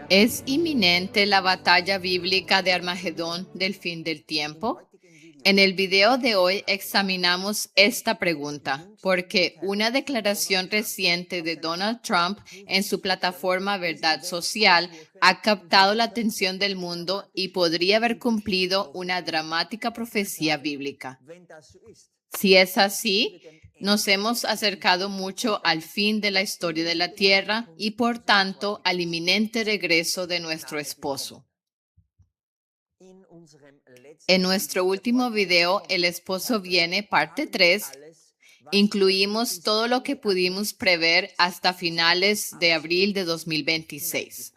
¿Es inminente la batalla bíblica de Armagedón del fin del tiempo? En el video de hoy examinamos esta pregunta porque una declaración reciente de Donald Trump en su plataforma Verdad Social ha captado la atención del mundo y podría haber cumplido una dramática profecía bíblica. Si es así, nos hemos acercado mucho al fin de la historia de la Tierra y por tanto al inminente regreso de nuestro esposo. En nuestro último video, El esposo viene, parte 3, incluimos todo lo que pudimos prever hasta finales de abril de 2026.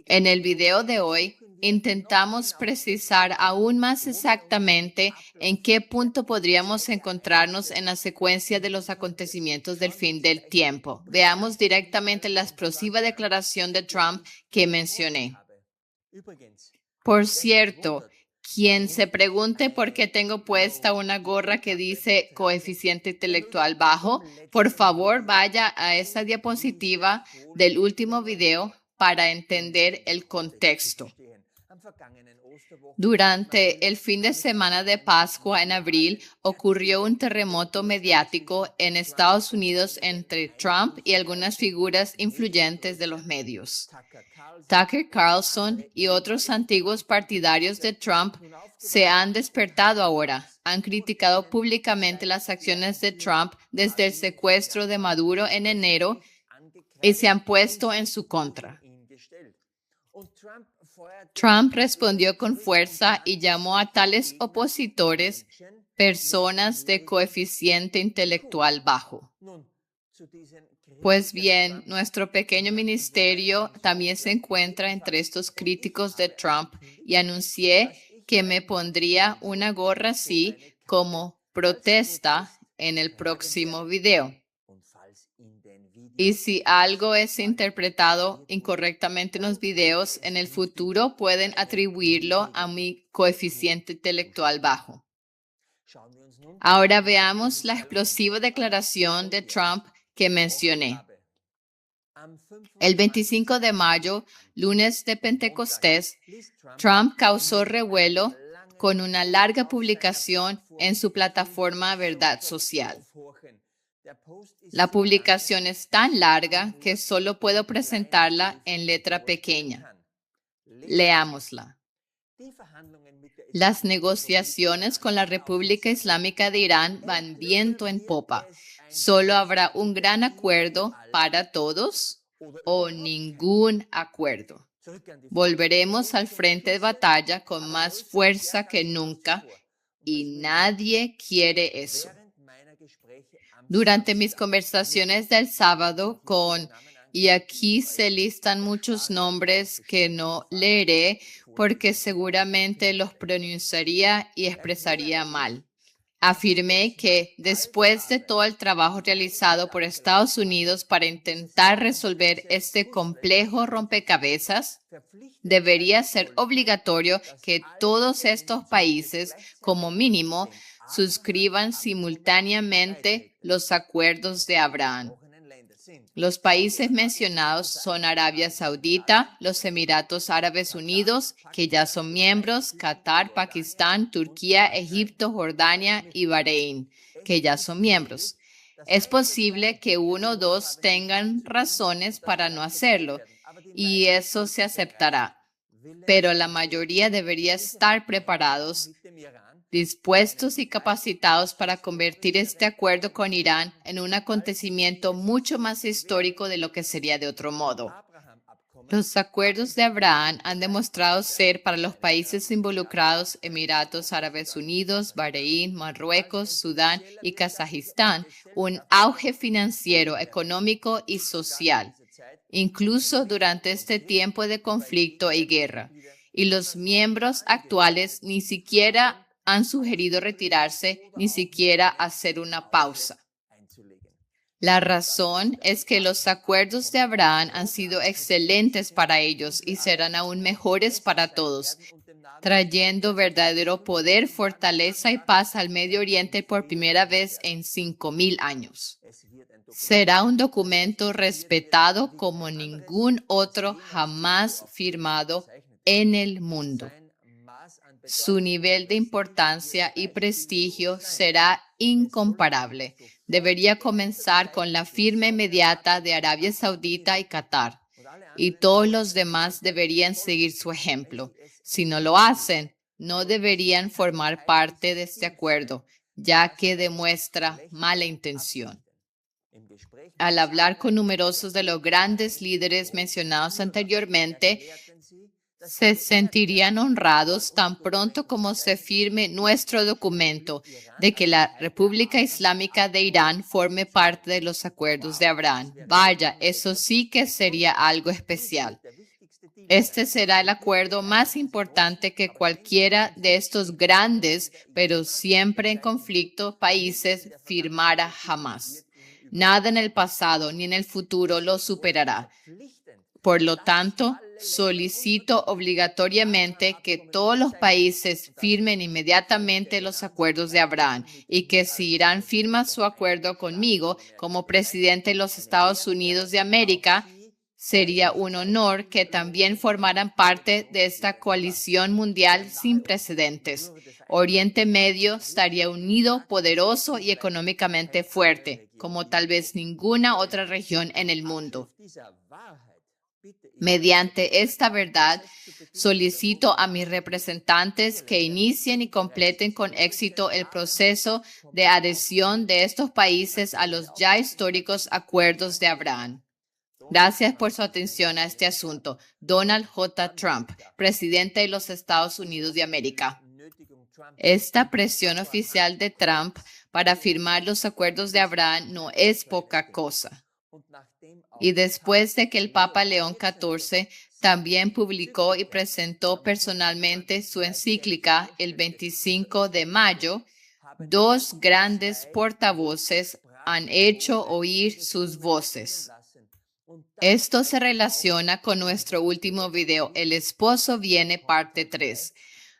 En el video de hoy, intentamos precisar aún más exactamente en qué punto podríamos encontrarnos en la secuencia de los acontecimientos del fin del tiempo. Veamos directamente la explosiva declaración de Trump que mencioné. Por cierto, quien se pregunte por qué tengo puesta una gorra que dice coeficiente intelectual bajo, por favor vaya a esa diapositiva del último video para entender el contexto. Durante el fin de semana de Pascua en abril ocurrió un terremoto mediático en Estados Unidos entre Trump y algunas figuras influyentes de los medios. Tucker Carlson y otros antiguos partidarios de Trump se han despertado ahora. Han criticado públicamente las acciones de Trump desde el secuestro de Maduro en enero y se han puesto en su contra. Trump respondió con fuerza y llamó a tales opositores personas de coeficiente intelectual bajo. Pues bien, nuestro pequeño ministerio también se encuentra entre estos críticos de Trump y anuncié que me pondría una gorra así como protesta en el próximo video. Y si algo es interpretado incorrectamente en los videos, en el futuro pueden atribuirlo a mi coeficiente intelectual bajo. Ahora veamos la explosiva declaración de Trump que mencioné. El 25 de mayo, lunes de Pentecostés, Trump causó revuelo con una larga publicación en su plataforma Verdad Social. La publicación es tan larga que solo puedo presentarla en letra pequeña. Leámosla. Las negociaciones con la República Islámica de Irán van viento en popa. ¿Solo habrá un gran acuerdo para todos o ningún acuerdo? Volveremos al frente de batalla con más fuerza que nunca y nadie quiere eso. Durante mis conversaciones del sábado y aquí se listan muchos nombres que no leeré porque seguramente los pronunciaría y expresaría mal. Afirmé que después de todo el trabajo realizado por Estados Unidos para intentar resolver este complejo rompecabezas, debería ser obligatorio que todos estos países, como mínimo, suscriban simultáneamente los acuerdos de Abraham. Los países mencionados son Arabia Saudita, los Emiratos Árabes Unidos, que ya son miembros, Qatar, Pakistán, Turquía, Egipto, Jordania y Bahrein, que ya son miembros. Es posible que uno o dos tengan razones para no hacerlo, y eso se aceptará, pero la mayoría debería estar preparados, dispuestos y capacitados para convertir este acuerdo con Irán en un acontecimiento mucho más histórico de lo que sería de otro modo. Los acuerdos de Abraham han demostrado ser para los países involucrados, Emiratos Árabes Unidos, Bahrein, Marruecos, Sudán y Kazajistán, un auge financiero, económico y social, incluso durante este tiempo de conflicto y guerra. Y los miembros actuales ni siquiera han sugerido retirarse, ni siquiera hacer una pausa. La razón es que los acuerdos de Abraham han sido excelentes para ellos y serán aún mejores para todos, trayendo verdadero poder, fortaleza y paz al Medio Oriente por primera vez en 5,000 años. Será un documento respetado como ningún otro jamás firmado en el mundo. Su nivel de importancia y prestigio será incomparable. Debería comenzar con la firma inmediata de Arabia Saudita y Qatar, y todos los demás deberían seguir su ejemplo. Si no lo hacen, no deberían formar parte de este acuerdo, ya que demuestra mala intención. Al hablar con numerosos de los grandes líderes mencionados anteriormente, se sentirían honrados tan pronto como se firme nuestro documento de que la República Islámica de Irán forme parte de los acuerdos de Abraham. Vaya, eso sí que sería algo especial. Este será el acuerdo más importante que cualquiera de estos grandes, pero siempre en conflicto, países firmara jamás. Nada en el pasado ni en el futuro lo superará. Por lo tanto, solicito obligatoriamente que todos los países firmen inmediatamente los acuerdos de Abraham y que si Irán firma su acuerdo conmigo como presidente de los Estados Unidos de América, sería un honor que también formaran parte de esta coalición mundial sin precedentes. Oriente Medio estaría unido, poderoso y económicamente fuerte, como tal vez ninguna otra región en el mundo. Mediante esta verdad, solicito a mis representantes que inicien y completen con éxito el proceso de adhesión de estos países a los ya históricos acuerdos de Abraham. Gracias por su atención a este asunto. Donald J. Trump, presidente de los Estados Unidos de América. Esta presión oficial de Trump para firmar los acuerdos de Abraham no es poca cosa. Y después de que el Papa León XIV también publicó y presentó personalmente su encíclica el 25 de mayo, dos grandes portavoces han hecho oír sus voces. Esto se relaciona con nuestro último video, El esposo viene, parte 3,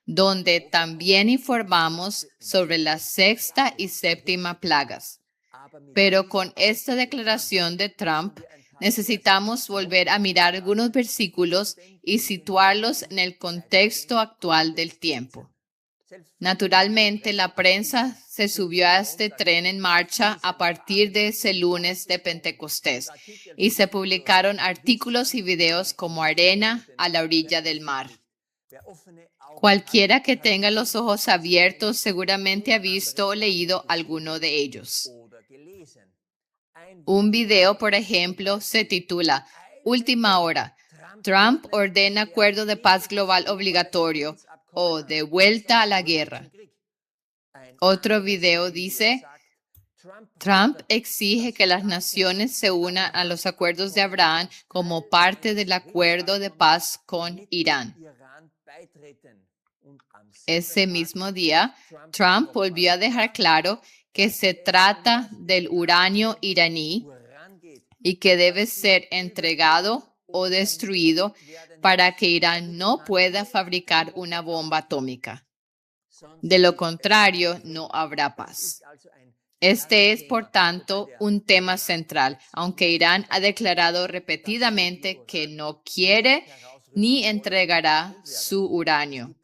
donde también informamos sobre la sexta y séptima plagas. Pero con esta declaración de Trump, necesitamos volver a mirar algunos versículos y situarlos en el contexto actual del tiempo. Naturalmente, la prensa se subió a este tren en marcha a partir de ese lunes de Pentecostés y se publicaron artículos y videos como arena a la orilla del mar. Cualquiera que tenga los ojos abiertos seguramente ha visto o leído alguno de ellos. Un video, por ejemplo, se titula Última hora. Trump ordena acuerdo de paz global obligatorio o de vuelta a la guerra. Otro video dice, Trump exige que las naciones se unan a los acuerdos de Abraham como parte del acuerdo de paz con Irán. Ese mismo día, Trump volvió a dejar claro que se trata del uranio iraní y que debe ser entregado o destruido para que Irán no pueda fabricar una bomba atómica. De lo contrario, no habrá paz. Este es, por tanto, un tema central, aunque Irán ha declarado repetidamente que no quiere ni entregará su uranio.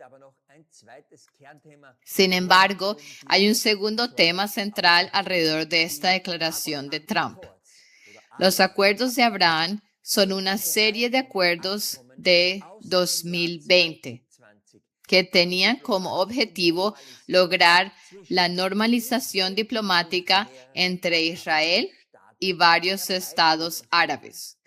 Sin embargo, hay un segundo tema central alrededor de esta declaración de Trump. Los acuerdos de Abraham son una serie de acuerdos de 2020 que tenían como objetivo lograr la normalización diplomática entre Israel y varios estados árabes.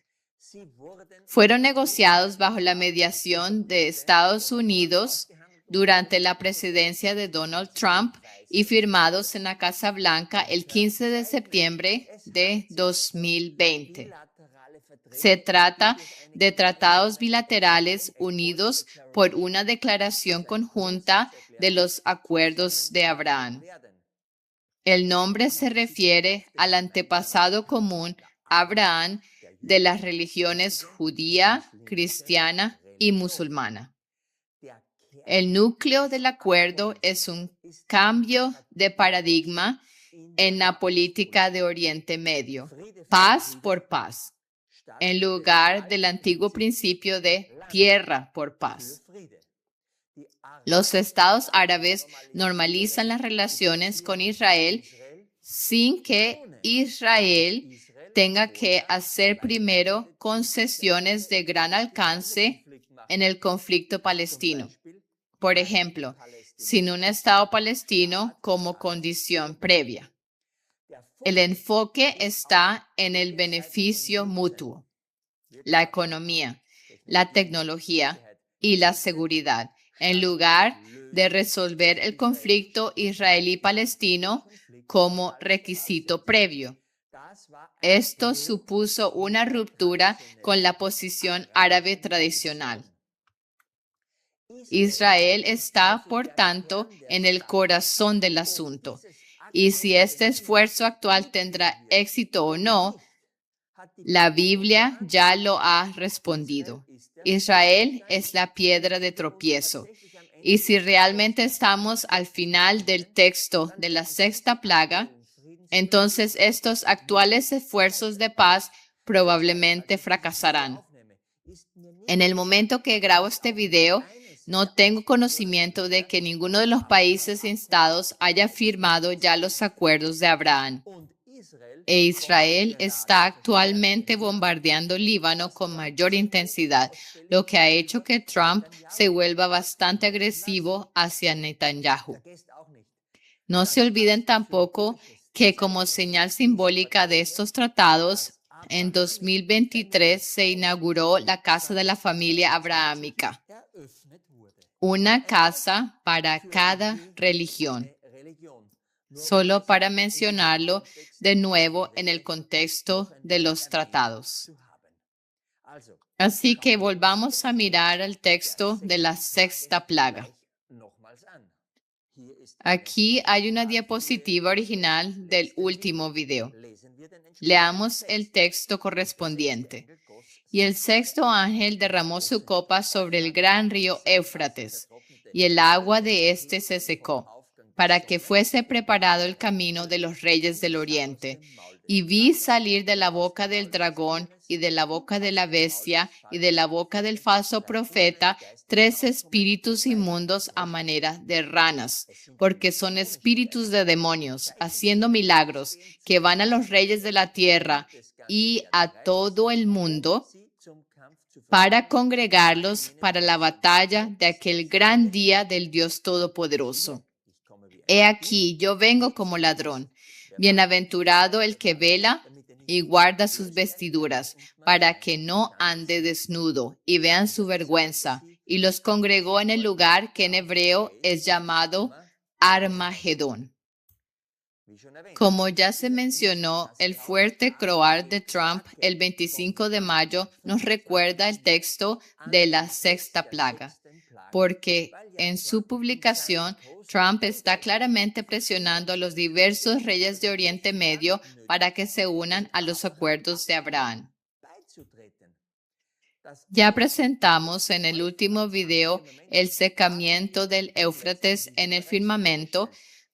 Fueron negociados bajo la mediación de Estados Unidos durante la presidencia de Donald Trump y firmados en la Casa Blanca el 15 de septiembre de 2020. Se trata de tratados bilaterales unidos por una declaración conjunta de los acuerdos de Abraham. El nombre se refiere al antepasado común, Abraham, de las religiones judía, cristiana y musulmana. El núcleo del acuerdo es un cambio de paradigma en la política de Oriente Medio, paz por paz, en lugar del antiguo principio de tierra por paz. Los estados árabes normalizan las relaciones con Israel sin que Israel tenga que hacer primero concesiones de gran alcance en el conflicto palestino. Por ejemplo, sin un Estado palestino como condición previa. El enfoque está en el beneficio mutuo, la economía, la tecnología y la seguridad, en lugar de resolver el conflicto israelí-palestino como requisito previo. Esto supuso una ruptura con la posición árabe tradicional. Israel está, por tanto, en el corazón del asunto. Y si este esfuerzo actual tendrá éxito o no, la Biblia ya lo ha respondido. Israel es la piedra de tropiezo. Y si realmente estamos al final del texto de la sexta plaga, entonces estos actuales esfuerzos de paz probablemente fracasarán. En el momento que grabo este video, no tengo conocimiento de que ninguno de los países instados haya firmado ya los acuerdos de Abraham. E Israel está actualmente bombardeando Líbano con mayor intensidad, lo que ha hecho que Trump se vuelva bastante agresivo hacia Netanyahu. No se olviden tampoco que como señal simbólica de estos tratados, en 2023 se inauguró la Casa de la Familia Abrahámica, una casa para cada religión. Solo para mencionarlo de nuevo en el contexto de los tratados. Así que volvamos a mirar el texto de la sexta plaga. Aquí hay una diapositiva original del último video. Leamos el texto correspondiente. Y el sexto ángel derramó su copa sobre el gran río Éufrates, y el agua de éste se secó, para que fuese preparado el camino de los reyes del oriente. Y vi salir de la boca del dragón y de la boca de la bestia y de la boca del falso profeta 3 espíritus inmundos a manera de ranas, porque son espíritus de demonios, haciendo milagros, que van a los reyes de la tierra y a todo el mundo para congregarlos para la batalla de aquel gran día del Dios Todopoderoso. He aquí, yo vengo como ladrón. Bienaventurado el que vela y guarda sus vestiduras, para que no ande desnudo y vean su vergüenza. Y los congregó en el lugar que en hebreo es llamado Armagedón. Como ya se mencionó, el fuerte croar de Trump el 25 de mayo nos recuerda el texto de la sexta plaga, porque en su publicación Trump está claramente presionando a los diversos reyes de Oriente Medio para que se unan a los acuerdos de Abraham. Ya presentamos en el último video el secamiento del Éufrates en el firmamento,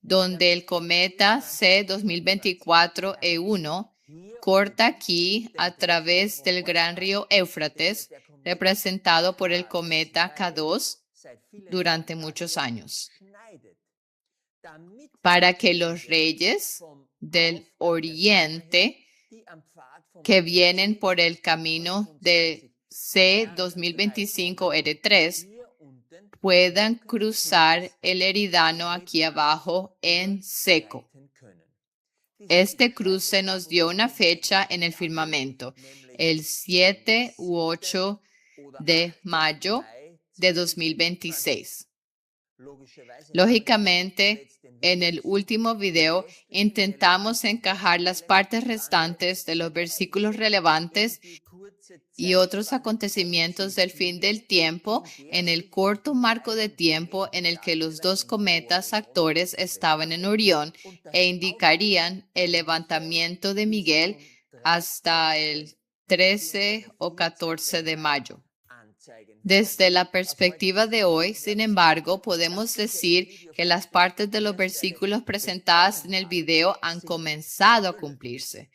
donde el cometa C2024E1 corta aquí a través del gran río Éufrates, representado por el cometa K2 durante muchos años, para que los reyes del oriente que vienen por el camino de C2025R3 puedan cruzar el Eridano aquí abajo en seco. Este cruce nos dio una fecha en el firmamento, el 7 u 8 de mayo de 2026. Lógicamente, en el último video intentamos encajar las partes restantes de los versículos relevantes y otros acontecimientos del fin del tiempo en el corto marco de tiempo en el que los dos cometas actores estaban en Orión e indicarían el levantamiento de Miguel hasta el 13 o 14 de mayo. Desde la perspectiva de hoy, sin embargo, podemos decir que las partes de los versículos presentadas en el video han comenzado a cumplirse.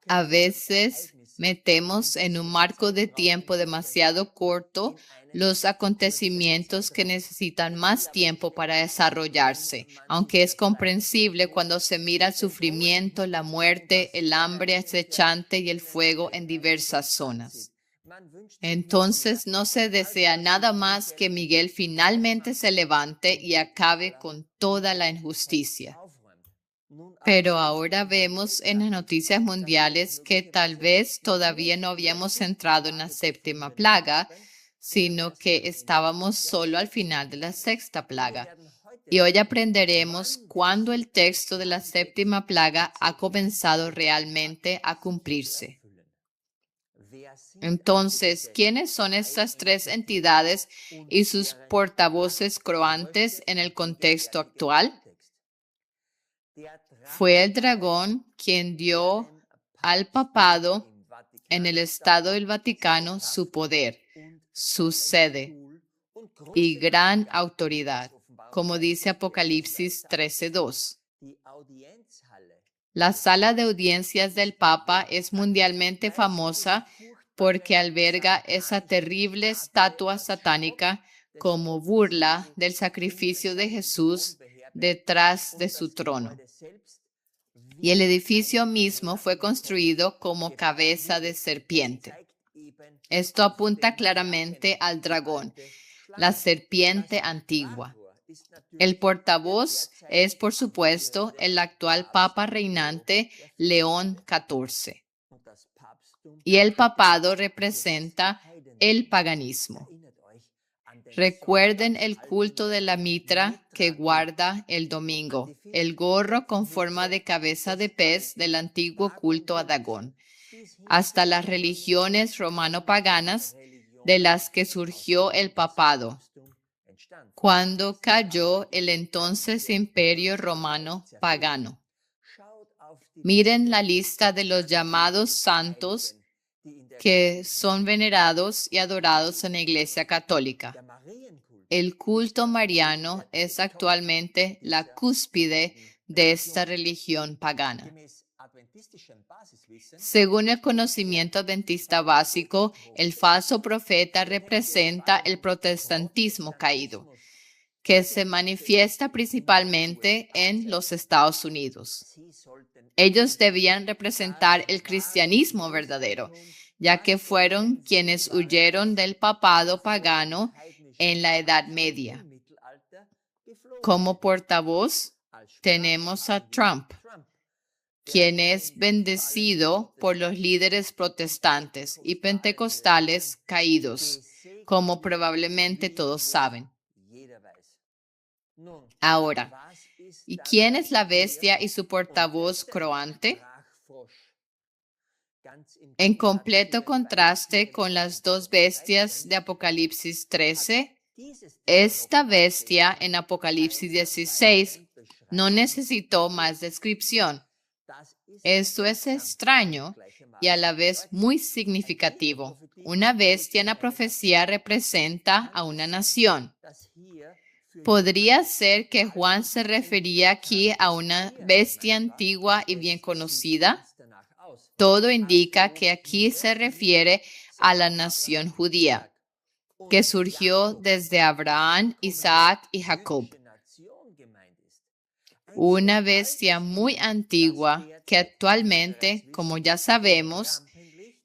A veces metemos en un marco de tiempo demasiado corto los acontecimientos que necesitan más tiempo para desarrollarse, aunque es comprensible cuando se mira el sufrimiento, la muerte, el hambre acechante y el fuego en diversas zonas. Entonces no se desea nada más que Miguel finalmente se levante y acabe con toda la injusticia. Pero ahora vemos en las noticias mundiales que tal vez todavía no habíamos entrado en la séptima plaga, sino que estábamos solo al final de la sexta plaga. Y hoy aprenderemos cuándo el texto de la séptima plaga ha comenzado realmente a cumplirse. Entonces, ¿quiénes son estas tres entidades y sus portavoces croantes en el contexto actual? Fue el dragón quien dio al papado en el Estado del Vaticano su poder, su sede y gran autoridad, como dice Apocalipsis 13:2. La sala de audiencias del Papa es mundialmente famosa porque alberga esa terrible estatua satánica como burla del sacrificio de Jesús detrás de su trono. Y el edificio mismo fue construido como cabeza de serpiente. Esto apunta claramente al dragón, la serpiente antigua. El portavoz es, por supuesto, el actual Papa reinante León XIV. Y el papado representa el paganismo. Recuerden el culto de la mitra que guarda el domingo, el gorro con forma de cabeza de pez del antiguo culto a Dagón, hasta las religiones romano-paganas de las que surgió el papado, cuando cayó el entonces imperio romano pagano. Miren la lista de los llamados santos que son venerados y adorados en la Iglesia Católica. El culto mariano es actualmente la cúspide de esta religión pagana. Según el conocimiento adventista básico, el falso profeta representa el protestantismo caído, que se manifiesta principalmente en los Estados Unidos. Ellos debían representar el cristianismo verdadero, ya que fueron quienes huyeron del papado pagano en la Edad Media. Como portavoz tenemos a Trump, quien es bendecido por los líderes protestantes y pentecostales caídos, como probablemente todos saben. Ahora, ¿y quién es la bestia y su portavoz croante? En completo contraste con las dos bestias de Apocalipsis 13, esta bestia en Apocalipsis 16 no necesitó más descripción. Esto es extraño y a la vez muy significativo. Una bestia en la profecía representa a una nación. ¿Podría ser que Juan se refería aquí a una bestia antigua y bien conocida? Todo indica que aquí se refiere a la nación judía, que surgió desde Abraham, Isaac y Jacob. Una bestia muy antigua que actualmente, como ya sabemos,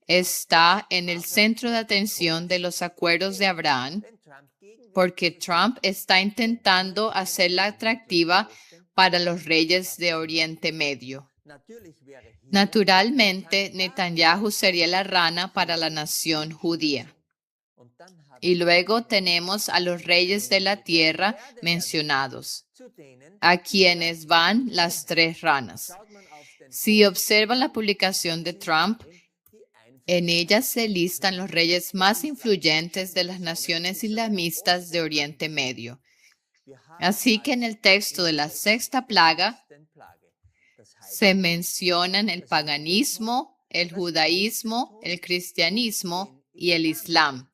está en el centro de atención de los acuerdos de Abraham, porque Trump está intentando hacerla atractiva para los reyes de Oriente Medio. Naturalmente, Netanyahu sería la rana para la nación judía. Y luego tenemos a los reyes de la tierra mencionados, a quienes van las tres ranas. Si observan la publicación de Trump, en ella se listan los reyes más influyentes de las naciones islamistas de Oriente Medio. Así que en el texto de la sexta plaga se mencionan el paganismo, el judaísmo, el cristianismo y el islam.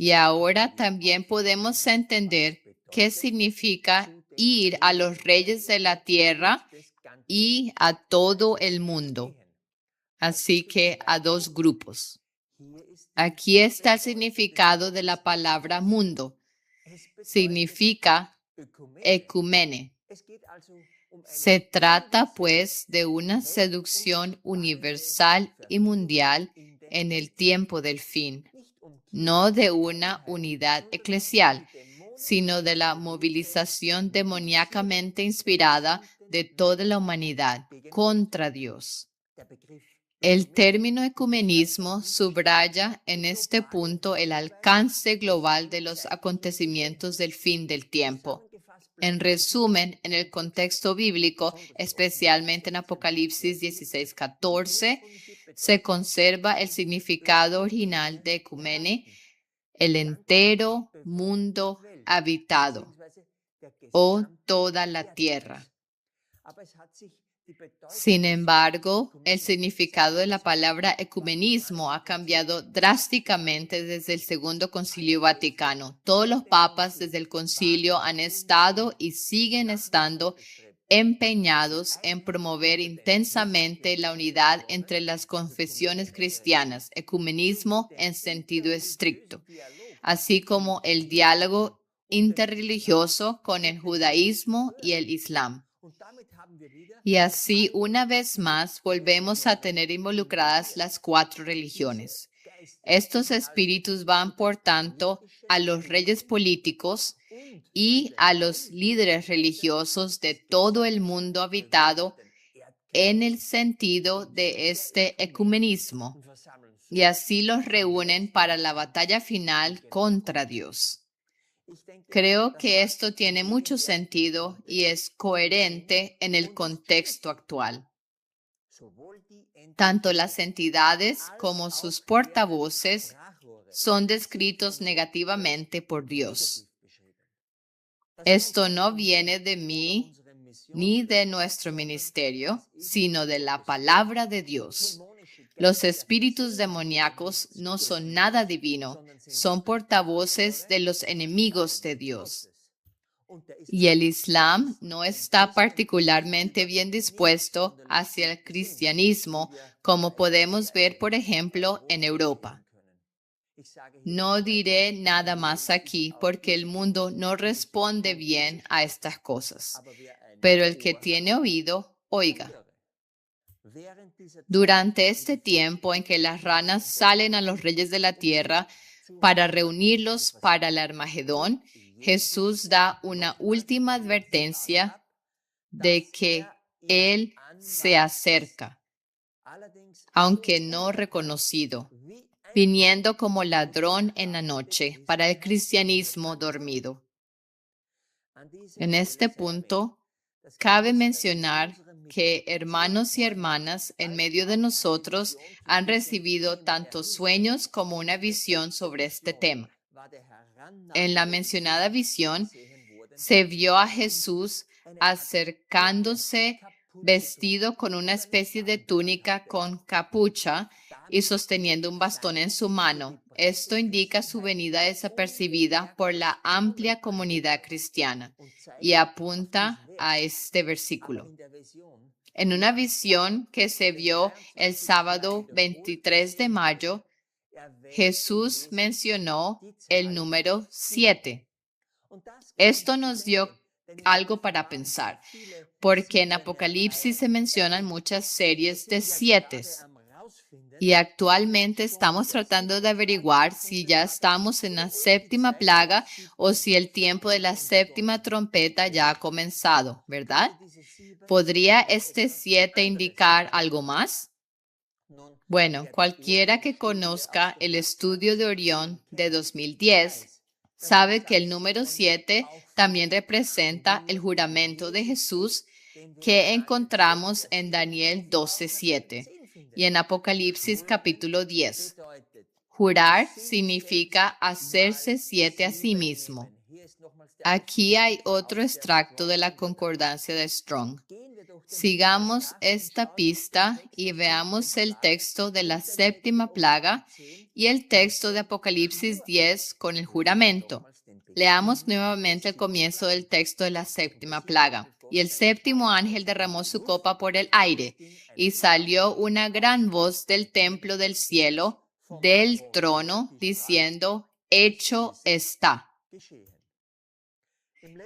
Y ahora también podemos entender qué significa ir a los reyes de la tierra y a todo el mundo. Así que a dos grupos. Aquí está el significado de la palabra mundo. Significa ecumene. Se trata, pues, de una seducción universal y mundial en el tiempo del fin, no de una unidad eclesial, sino de la movilización demoníacamente inspirada de toda la humanidad contra Dios. El término ecumenismo subraya en este punto el alcance global de los acontecimientos del fin del tiempo. En resumen, en el contexto bíblico, especialmente en Apocalipsis 16:14, se conserva el significado original de ecumene, el entero mundo habitado o toda la tierra. Sin embargo, el significado de la palabra ecumenismo ha cambiado drásticamente desde el Segundo Concilio Vaticano. Todos los papas desde el concilio han estado y siguen estando empeñados en promover intensamente la unidad entre las confesiones cristianas, ecumenismo en sentido estricto, así como el diálogo interreligioso con el judaísmo y el islam. Y así, una vez más, volvemos a tener involucradas las cuatro religiones. Estos espíritus van, por tanto, a los reyes políticos y a los líderes religiosos de todo el mundo habitado en el sentido de este ecumenismo, y así los reúnen para la batalla final contra Dios. Creo que esto tiene mucho sentido y es coherente en el contexto actual. Tanto las entidades como sus portavoces son descritos negativamente por Dios. Esto no viene de mí ni de nuestro ministerio, sino de la palabra de Dios. Los espíritus demoníacos no son nada divino, son portavoces de los enemigos de Dios. Y el Islam no está particularmente bien dispuesto hacia el cristianismo, como podemos ver, por ejemplo, en Europa. No diré nada más aquí porque el mundo no responde bien a estas cosas. Pero el que tiene oído, oiga. Durante este tiempo en que las ranas salen a los reyes de la tierra para reunirlos para el Armagedón, Jesús da una última advertencia de que Él se acerca, aunque no reconocido, viniendo como ladrón en la noche para el cristianismo dormido. En este punto, cabe mencionar que hermanos y hermanas en medio de nosotros han recibido tanto sueños como una visión sobre este tema. En la mencionada visión, se vio a Jesús acercándose vestido con una especie de túnica con capucha y sosteniendo un bastón en su mano. Esto indica su venida desapercibida por la amplia comunidad cristiana y apunta a este versículo. En una visión que se vio el sábado 23 de mayo, Jesús mencionó el número 7. Esto nos dio algo para pensar, porque en Apocalipsis se mencionan muchas series de 7. Y actualmente estamos tratando de averiguar si ya estamos en la séptima plaga o si el tiempo de la séptima trompeta ya ha comenzado, ¿verdad? ¿Podría este 7 indicar algo más? Bueno, cualquiera que conozca el estudio de Orión de 2010 sabe que el número 7 también representa el juramento de Jesús que encontramos en Daniel 12:7 y en Apocalipsis capítulo 10. Jurar significa hacerse 7 a sí mismo. Aquí hay otro extracto de la concordancia de Strong. Sigamos esta pista y veamos el texto de la séptima plaga y el texto de Apocalipsis 10 con el juramento. Leamos nuevamente el comienzo del texto de la séptima plaga. Y el séptimo ángel derramó su copa por el aire, y salió una gran voz del templo del cielo, del trono, diciendo, hecho está.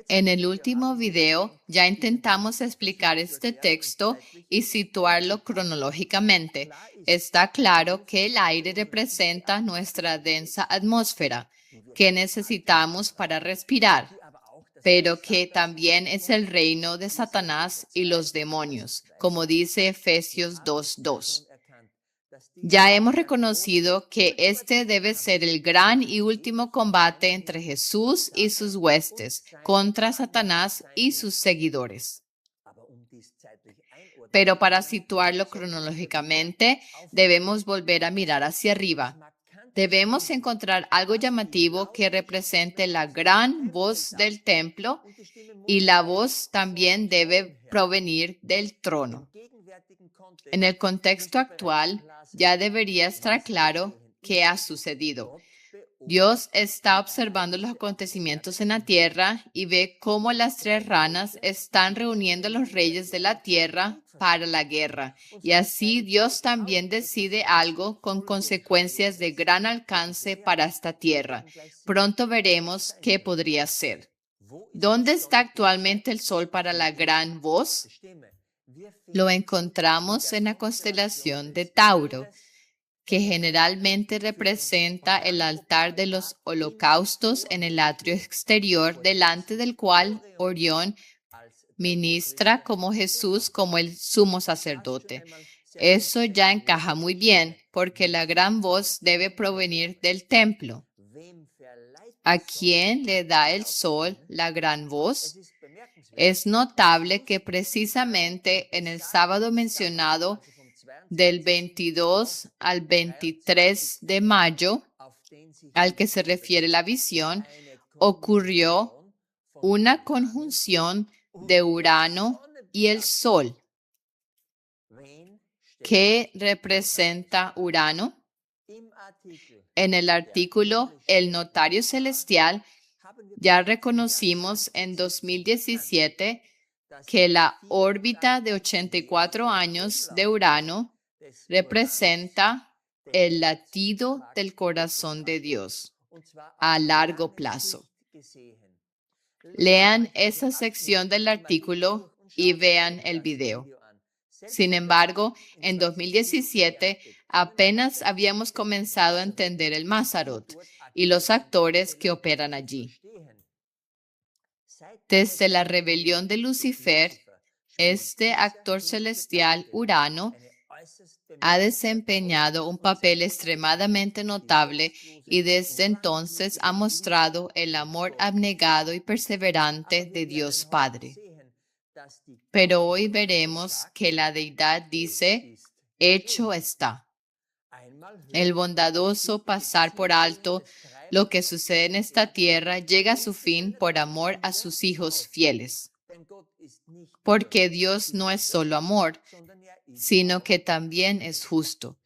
En el último video ya intentamos explicar este texto y situarlo cronológicamente. Está claro que el aire representa nuestra densa atmósfera que necesitamos para respirar, pero que también es el reino de Satanás y los demonios, como dice Efesios 2:2. Ya hemos reconocido que este debe ser el gran y último combate entre Jesús y sus huestes contra Satanás y sus seguidores. Pero para situarlo cronológicamente, debemos volver a mirar hacia arriba. Debemos encontrar algo llamativo que represente la gran voz del templo, y la voz también debe provenir del trono. En el contexto actual, ya debería estar claro qué ha sucedido. Dios está observando los acontecimientos en la tierra y ve cómo las tres ranas están reuniendo a los reyes de la tierra para la guerra. Y así Dios también decide algo con consecuencias de gran alcance para esta tierra. Pronto veremos qué podría ser. ¿Dónde está actualmente el sol para la gran voz? Lo encontramos en la constelación de Tauro, que generalmente representa el altar de los holocaustos en el atrio exterior, delante del cual Orión ministra como Jesús como el sumo sacerdote. Eso ya encaja muy bien, porque la gran voz debe provenir del templo. ¿A quién le da el sol la gran voz? Es notable que precisamente en el sábado mencionado, del 22 al 23 de mayo, al que se refiere la visión, ocurrió una conjunción de Urano y el Sol. ¿Qué representa Urano? En el artículo El Notario Celestial ya reconocimos en 2017 que la órbita de 84 años de Urano representa el latido del corazón de Dios a largo plazo. Lean esa sección del artículo y vean el video. Sin embargo, en 2017 apenas habíamos comenzado a entender el Mazzaroth y los actores que operan allí. Desde la rebelión de Lucifer, este actor celestial, Urano, ha desempeñado un papel extremadamente notable y desde entonces ha mostrado el amor abnegado y perseverante de Dios Padre. Pero hoy veremos que la deidad dice, hecho está. El bondadoso pasar por alto lo que sucede en esta tierra llega a su fin por amor a sus hijos fieles. Porque Dios no es solo amor, sino que también es justo.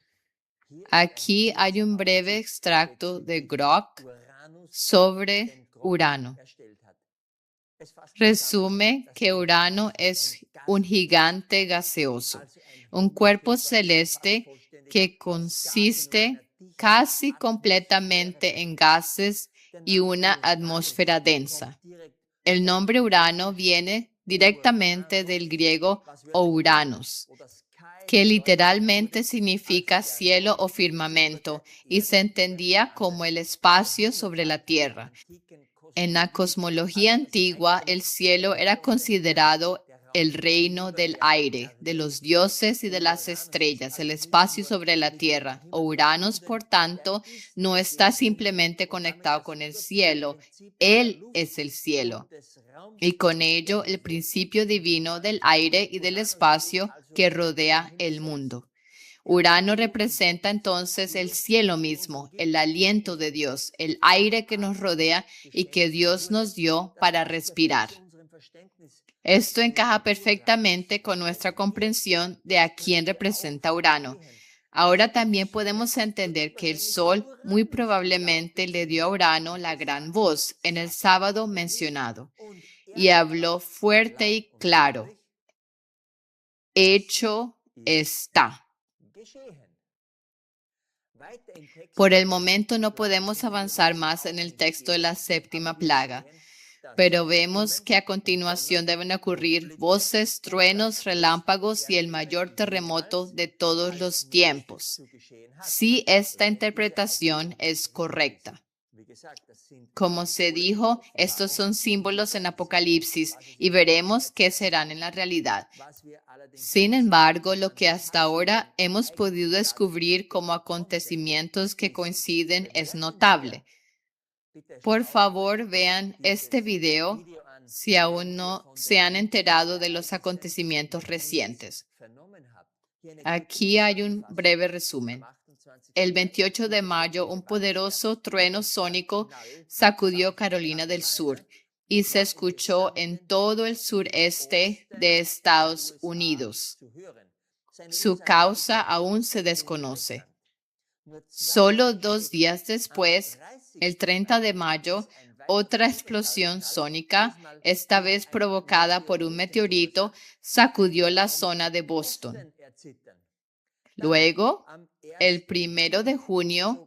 Aquí hay un breve extracto de Grok sobre Urano. Resume que Urano es un gigante gaseoso, un cuerpo celeste que consiste casi completamente en gases y una atmósfera densa. El nombre Urano viene directamente del griego Ouranos, que literalmente significa cielo o firmamento, y se entendía como el espacio sobre la tierra. En la cosmología antigua, el cielo era considerado el reino del aire, de los dioses y de las estrellas, el espacio sobre la tierra. Uranos, por tanto, no está simplemente conectado con el cielo, él es el cielo. Y con ello el principio divino del aire y del espacio que rodea el mundo. Urano representa entonces el cielo mismo, el aliento de Dios, el aire que nos rodea y que Dios nos dio para respirar. Esto encaja perfectamente con nuestra comprensión de a quién representa Urano. Ahora también podemos entender que el Sol muy probablemente le dio a Urano la gran voz en el sábado mencionado y habló fuerte y claro: hecho está. Por el momento no podemos avanzar más en el texto de la séptima plaga, pero vemos que a continuación deben ocurrir voces, truenos, relámpagos y el mayor terremoto de todos los tiempos. Si esta interpretación es correcta. Como se dijo, estos son símbolos en Apocalipsis y veremos qué serán en la realidad. Sin embargo, lo que hasta ahora hemos podido descubrir como acontecimientos que coinciden es notable. Por favor, vean este video si aún no se han enterado de los acontecimientos recientes. Aquí hay un breve resumen. El 28 de mayo, un poderoso trueno sónico sacudió Carolina del Sur y se escuchó en todo el sureste de Estados Unidos. Su causa aún se desconoce. Solo 2 días después, el 30 de mayo, otra explosión sónica, esta vez provocada por un meteorito, sacudió la zona de Boston. Luego, el 1 de junio,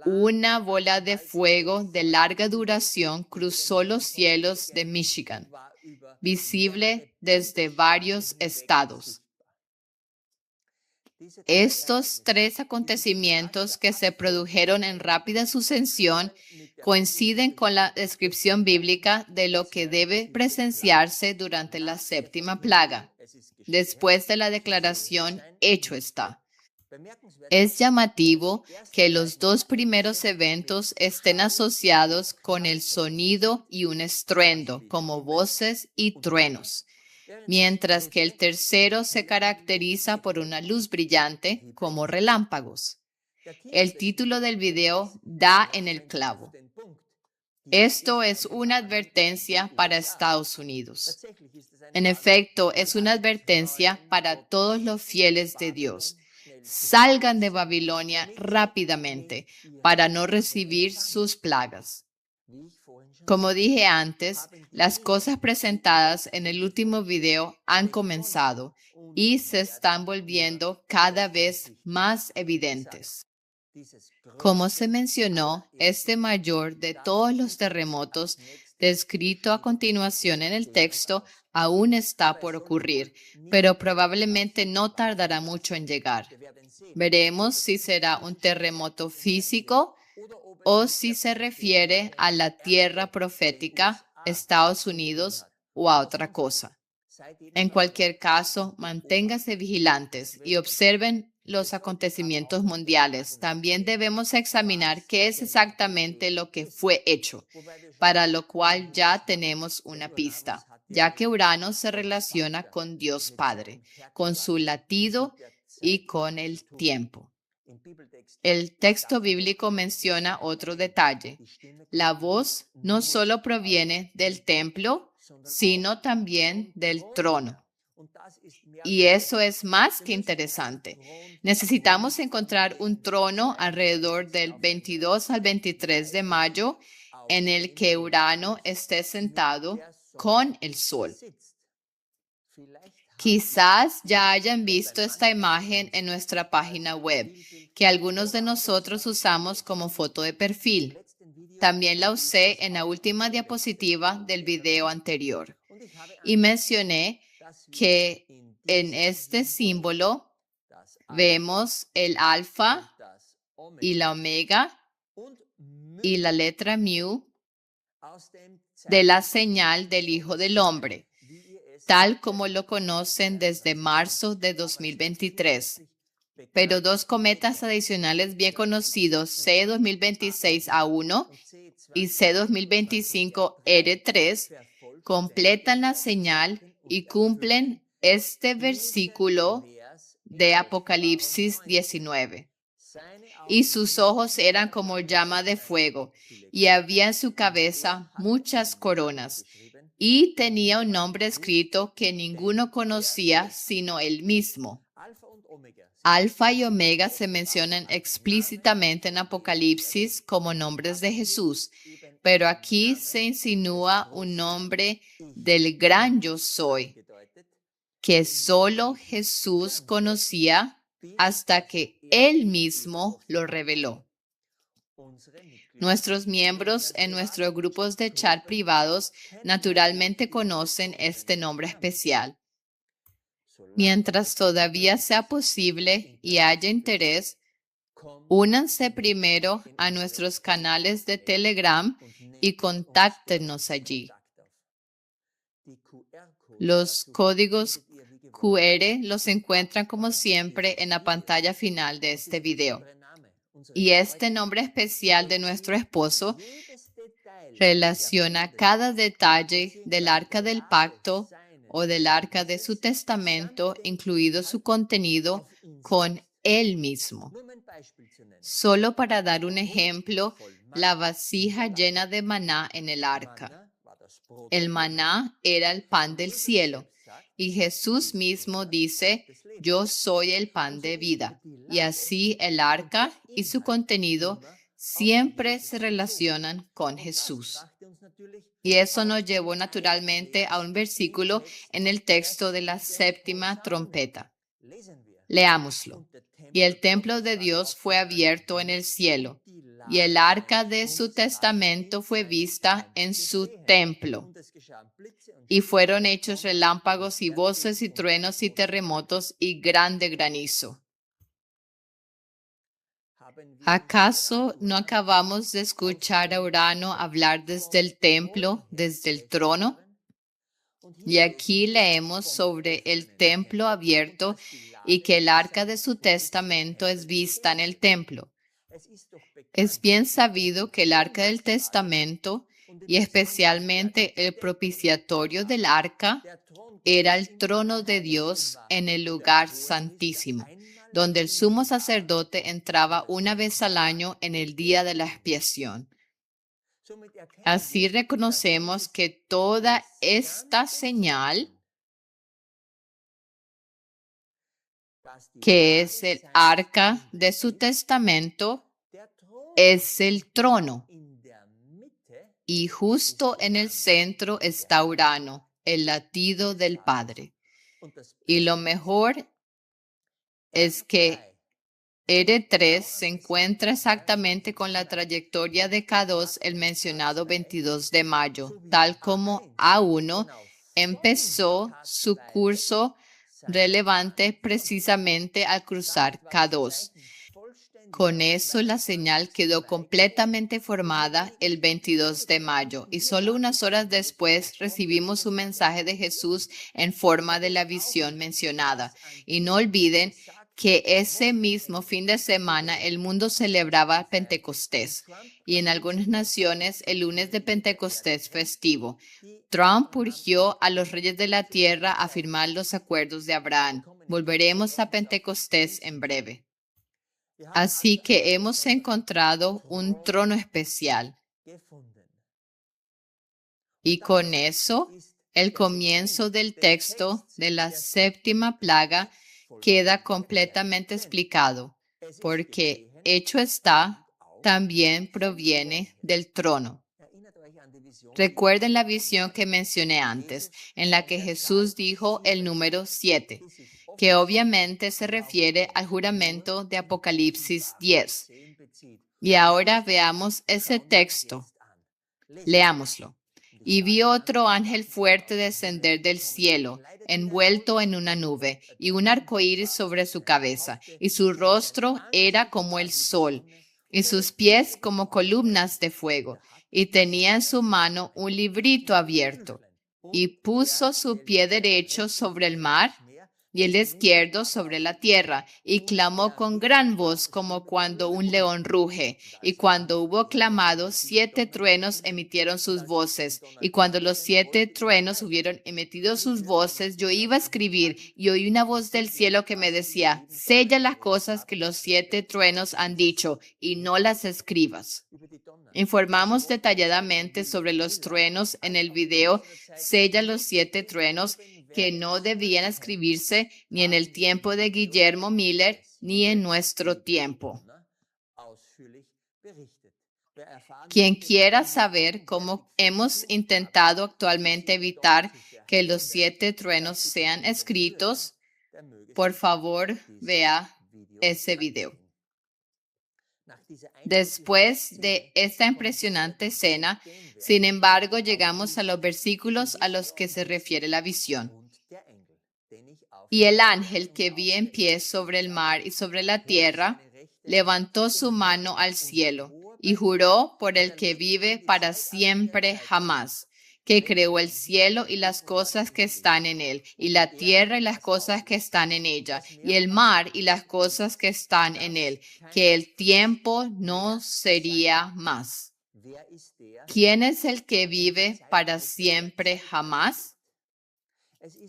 una bola de fuego de larga duración cruzó los cielos de Michigan, visible desde varios estados. Estos 3 acontecimientos que se produjeron en rápida sucesión coinciden con la descripción bíblica de lo que debe presenciarse durante la séptima plaga, después de la declaración hecho está. Es llamativo que los 2 primeros eventos estén asociados con el sonido y un estruendo, como voces y truenos, mientras que el tercero se caracteriza por una luz brillante, como relámpagos. El título del video da en el clavo. Esto es una advertencia para Estados Unidos. En efecto, es una advertencia para todos los fieles de Dios. Salgan de Babilonia rápidamente para no recibir sus plagas. Como dije antes, las cosas presentadas en el último video han comenzado y se están volviendo cada vez más evidentes. Como se mencionó, este mayor de todos los terremotos descrito a continuación en el texto aún está por ocurrir, pero probablemente no tardará mucho en llegar. Veremos si será un terremoto físico o si se refiere a la tierra profética, Estados Unidos o a otra cosa. En cualquier caso, manténganse vigilantes y observen los acontecimientos mundiales. También debemos examinar qué es exactamente lo que fue hecho, para lo cual ya tenemos una pista, ya que Urano se relaciona con Dios Padre, con su latido y con el tiempo. El texto bíblico menciona otro detalle. La voz no solo proviene del templo, sino también del trono. Y eso es más que interesante. Necesitamos encontrar un trono alrededor del 22 al 23 de mayo en el que Urano esté sentado con el Sol. Quizás ya hayan visto esta imagen en nuestra página web, que algunos de nosotros usamos como foto de perfil. También la usé en la última diapositiva del video anterior. Y mencioné que en este símbolo vemos el alfa y la omega y la letra mu de la señal del Hijo del Hombre, tal como lo conocen desde marzo de 2023. Pero 2 cometas adicionales bien conocidos, C 2026A1 y C 2025R3, completan la señal y cumplen este versículo de Apocalipsis 19. Y sus ojos eran como llama de fuego, y había en su cabeza muchas coronas. y tenía un nombre escrito que ninguno conocía sino él mismo. Alfa y Omega se mencionan explícitamente en Apocalipsis como nombres de Jesús, pero aquí se insinúa un nombre del gran yo soy, que solo Jesús conocía hasta que él mismo lo reveló. Nuestros miembros en nuestros grupos de chat privados naturalmente conocen este nombre especial. Mientras todavía sea posible y haya interés, únanse primero a nuestros canales de Telegram y contáctenos allí. Los códigos QR los encuentran como siempre en la pantalla final de este video. Y este nombre especial de nuestro esposo relaciona cada detalle del arca del pacto o del arca de su testamento, incluido su contenido, con él mismo. Solo para dar un ejemplo, la vasija llena de maná en el arca. El maná era el pan del cielo. Y Jesús mismo dice, yo soy el pan de vida. Y así el arca y su contenido siempre se relacionan con Jesús. Y eso nos llevó naturalmente a un versículo en el texto de la séptima trompeta. Leámoslo. Y el templo de Dios fue abierto en el cielo, y el arca de su testamento fue vista en su templo. Y fueron hechos relámpagos y voces y truenos y terremotos y grande granizo. ¿Acaso no acabamos de escuchar a Urano hablar desde el templo, desde el trono? Y aquí leemos sobre el templo abierto y que el arca de su testamento es vista en el templo. Es bien sabido que el arca del testamento y especialmente el propiciatorio del arca era el trono de Dios en el lugar santísimo, donde el sumo sacerdote entraba una vez al año en el día de la expiación. Así reconocemos que toda esta señal, que es el arca de su testamento, es el trono. Y justo en el centro está Urano, el latido del Padre. Y lo mejor es que R3 se encuentra exactamente con la trayectoria de K2, el mencionado 22 de mayo, tal como A1 empezó su curso relevante precisamente al cruzar K2. Con eso la señal quedó completamente formada el 22 de mayo y solo unas horas después recibimos un mensaje de Jesús en forma de la visión mencionada. Y no olviden que ese mismo fin de semana el mundo celebraba Pentecostés y en algunas naciones el lunes de Pentecostés festivo. Trump urgió a los reyes de la tierra a firmar los acuerdos de Abraham. Volveremos a Pentecostés en breve. Así que hemos encontrado un trono especial. Y con eso, el comienzo del texto de la séptima plaga queda completamente explicado, porque hecho está, también proviene del trono. Recuerden la visión que mencioné antes, en la que Jesús dijo el número 7, que obviamente se refiere al juramento de Apocalipsis 10. Y ahora veamos ese texto. Leámoslo. Y vi otro ángel fuerte descender del cielo, envuelto en una nube, y un arco iris sobre su cabeza, y su rostro era como el sol, y sus pies como columnas de fuego, y tenía en su mano un librito abierto, y puso su pie derecho sobre el mar, y el izquierdo sobre la tierra, y clamó con gran voz como cuando un león ruge. Y cuando hubo clamado, 7 truenos emitieron sus voces. Y cuando los 7 truenos hubieron emitido sus voces, yo iba a escribir, y oí una voz del cielo que me decía: sella las cosas que los 7 truenos han dicho, y no las escribas. Informamos detalladamente sobre los truenos en el video Sella los 7 truenos, que no debían escribirse ni en el tiempo de Guillermo Miller ni en nuestro tiempo. Quien quiera saber cómo hemos intentado actualmente evitar que los 7 truenos sean escritos, por favor, vea ese video. Después de esta impresionante escena, sin embargo, llegamos a los versículos a los que se refiere la visión. Y el ángel que vi en pie sobre el mar y sobre la tierra, levantó su mano al cielo y juró por el que vive para siempre jamás, que creó el cielo y las cosas que están en él, y la tierra y las cosas que están en ella, y el mar y las cosas que están en él, que el tiempo no sería más. ¿Quién es el que vive para siempre jamás?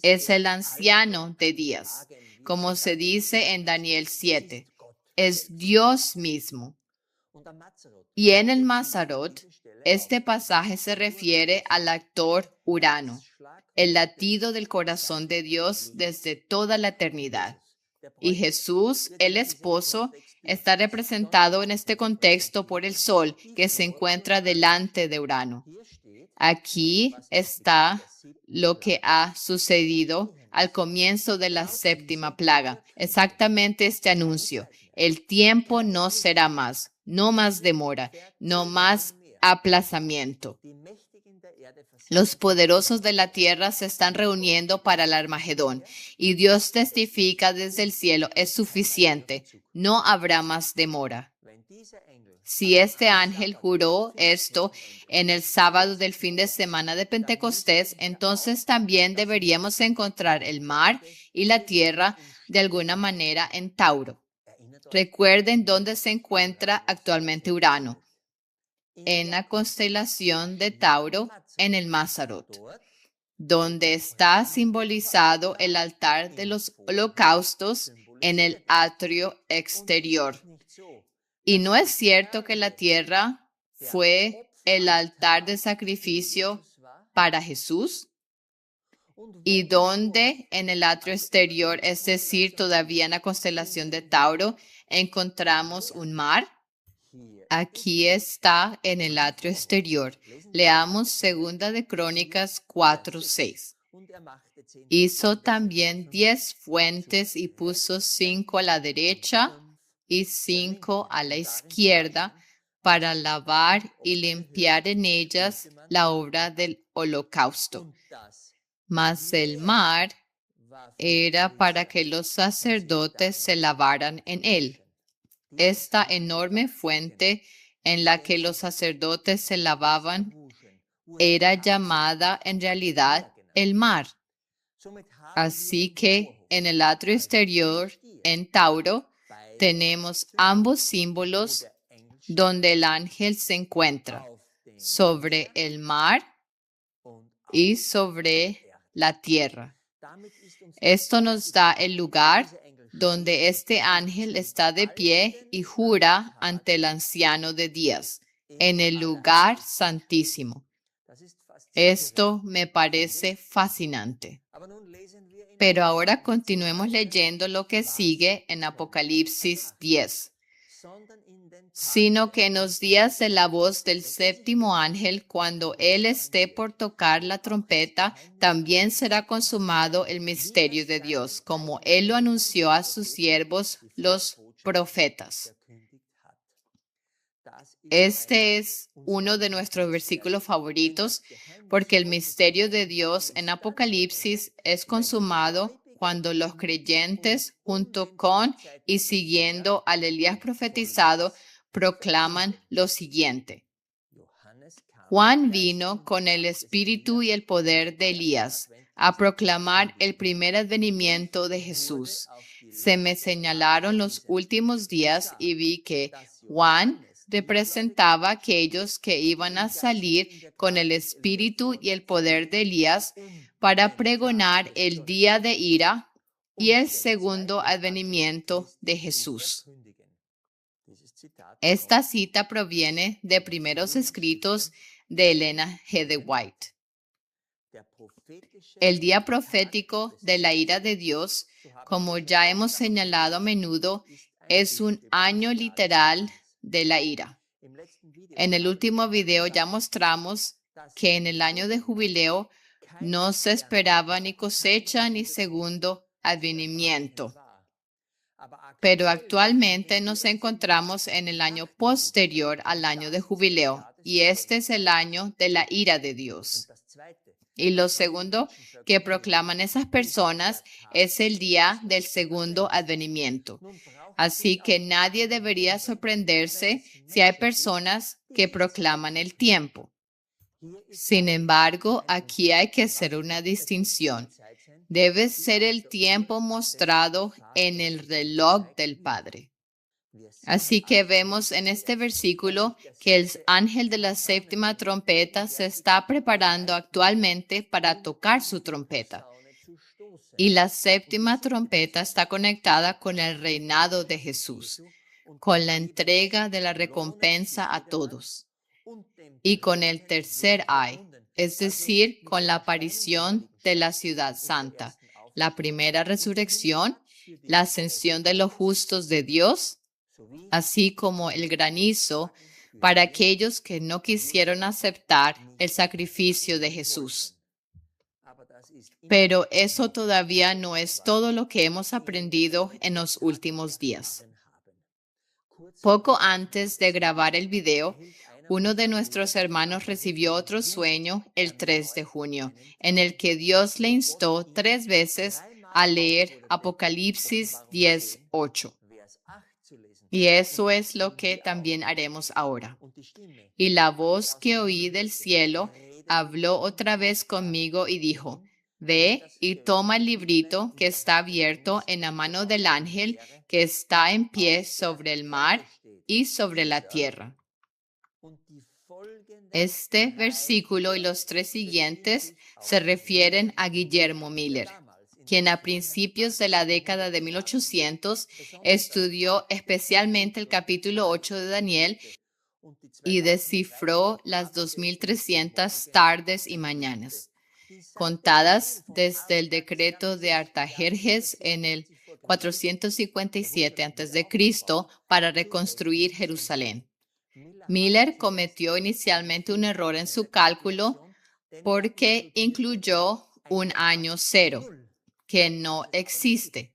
Es el anciano de días, como se dice en Daniel 7. Es Dios mismo. Y en el Mazarot, este pasaje se refiere al actor Urano, el latido del corazón de Dios desde toda la eternidad. Y Jesús, el esposo, está representado en este contexto por el sol que se encuentra delante de Urano. Aquí está lo que ha sucedido al comienzo de la 7ª plaga. Exactamente este anuncio. El tiempo no será más, no más demora, no más aplazamiento. Los poderosos de la tierra se están reuniendo para el Armagedón y Dios testifica desde el cielo: es suficiente, no habrá más demora. Si este ángel juró esto en el sábado del fin de semana de Pentecostés, entonces también deberíamos encontrar el mar y la tierra de alguna manera en Tauro. Recuerden dónde se encuentra actualmente Urano, en la constelación de Tauro, en el Mazarot, donde está simbolizado el altar de los holocaustos en el atrio exterior. Y no es cierto que la tierra fue el altar de sacrificio para Jesús. Y donde en el atrio exterior, es decir, todavía en la constelación de Tauro, encontramos un mar. Aquí está en el atrio exterior. Leamos 2 de Crónicas 4:6. Hizo también 10 fuentes y puso 5 a la derecha y 5 a la izquierda para lavar y limpiar en ellas la obra del holocausto. Mas el mar era para que los sacerdotes se lavaran en él. Esta enorme fuente en la que los sacerdotes se lavaban era llamada en realidad el mar. Así que en el atrio exterior, en Tauro, tenemos ambos símbolos donde el ángel se encuentra, sobre el mar y sobre la tierra. Esto nos da el lugar donde este ángel está de pie y jura ante el anciano de días, en el lugar santísimo. Esto me parece fascinante. Pero ahora continuemos leyendo lo que sigue en Apocalipsis 10. Sino que en los días de la voz del 7º ángel, cuando él esté por tocar la trompeta, también será consumado el misterio de Dios, como él lo anunció a sus siervos, los profetas. Este es uno de nuestros versículos favoritos, porque el misterio de Dios en Apocalipsis es consumado cuando los creyentes, junto con y siguiendo al Elías profetizado, proclaman lo siguiente. Juan vino con el espíritu y el poder de Elías a proclamar el primer advenimiento de Jesús. Se me señalaron los últimos días y vi que Juan representaba a aquellos que iban a salir con el espíritu y el poder de Elías para pregonar el día de ira y el segundo advenimiento de Jesús. Esta cita proviene de primeros escritos de Elena G. de White. El día profético de la ira de Dios, como ya hemos señalado a menudo, es un año literal de la ira. En el último video ya mostramos que en el año de jubileo no se esperaba ni cosecha ni segundo advenimiento. Pero actualmente nos encontramos en el año posterior al año de jubileo, y este es el año de la ira de Dios. Y lo segundo que proclaman esas personas es el día del segundo advenimiento. Así que nadie debería sorprenderse si hay personas que proclaman el tiempo. Sin embargo, aquí hay que hacer una distinción. Debe ser el tiempo mostrado en el reloj del Padre. Así que vemos en este versículo que el ángel de la séptima trompeta se está preparando actualmente para tocar su trompeta. Y la séptima trompeta está conectada con el reinado de Jesús, con la entrega de la recompensa a todos, y con el tercer ay, es decir, con la aparición de la ciudad santa, la primera resurrección, la ascensión de los justos de Dios, así como el granizo para aquellos que no quisieron aceptar el sacrificio de Jesús. Pero eso todavía no es todo lo que hemos aprendido en los últimos días. Poco antes de grabar el video, uno de nuestros hermanos recibió otro sueño el 3 de junio, en el que Dios le instó 3 veces a leer Apocalipsis 10:8. Y eso es lo que también haremos ahora. Y la voz que oí del cielo habló otra vez conmigo y dijo: Ve y toma el librito que está abierto en la mano del ángel que está en pie sobre el mar y sobre la tierra. Este versículo y los 3 siguientes se refieren a Guillermo Miller, quien a principios de la década de 1800 estudió especialmente el capítulo 8 de Daniel y descifró las 2300 tardes y mañanas, contadas desde el decreto de Artajerjes en el 457 a.C. para reconstruir Jerusalén. Miller cometió inicialmente un error en su cálculo porque incluyó un año cero, que no existe.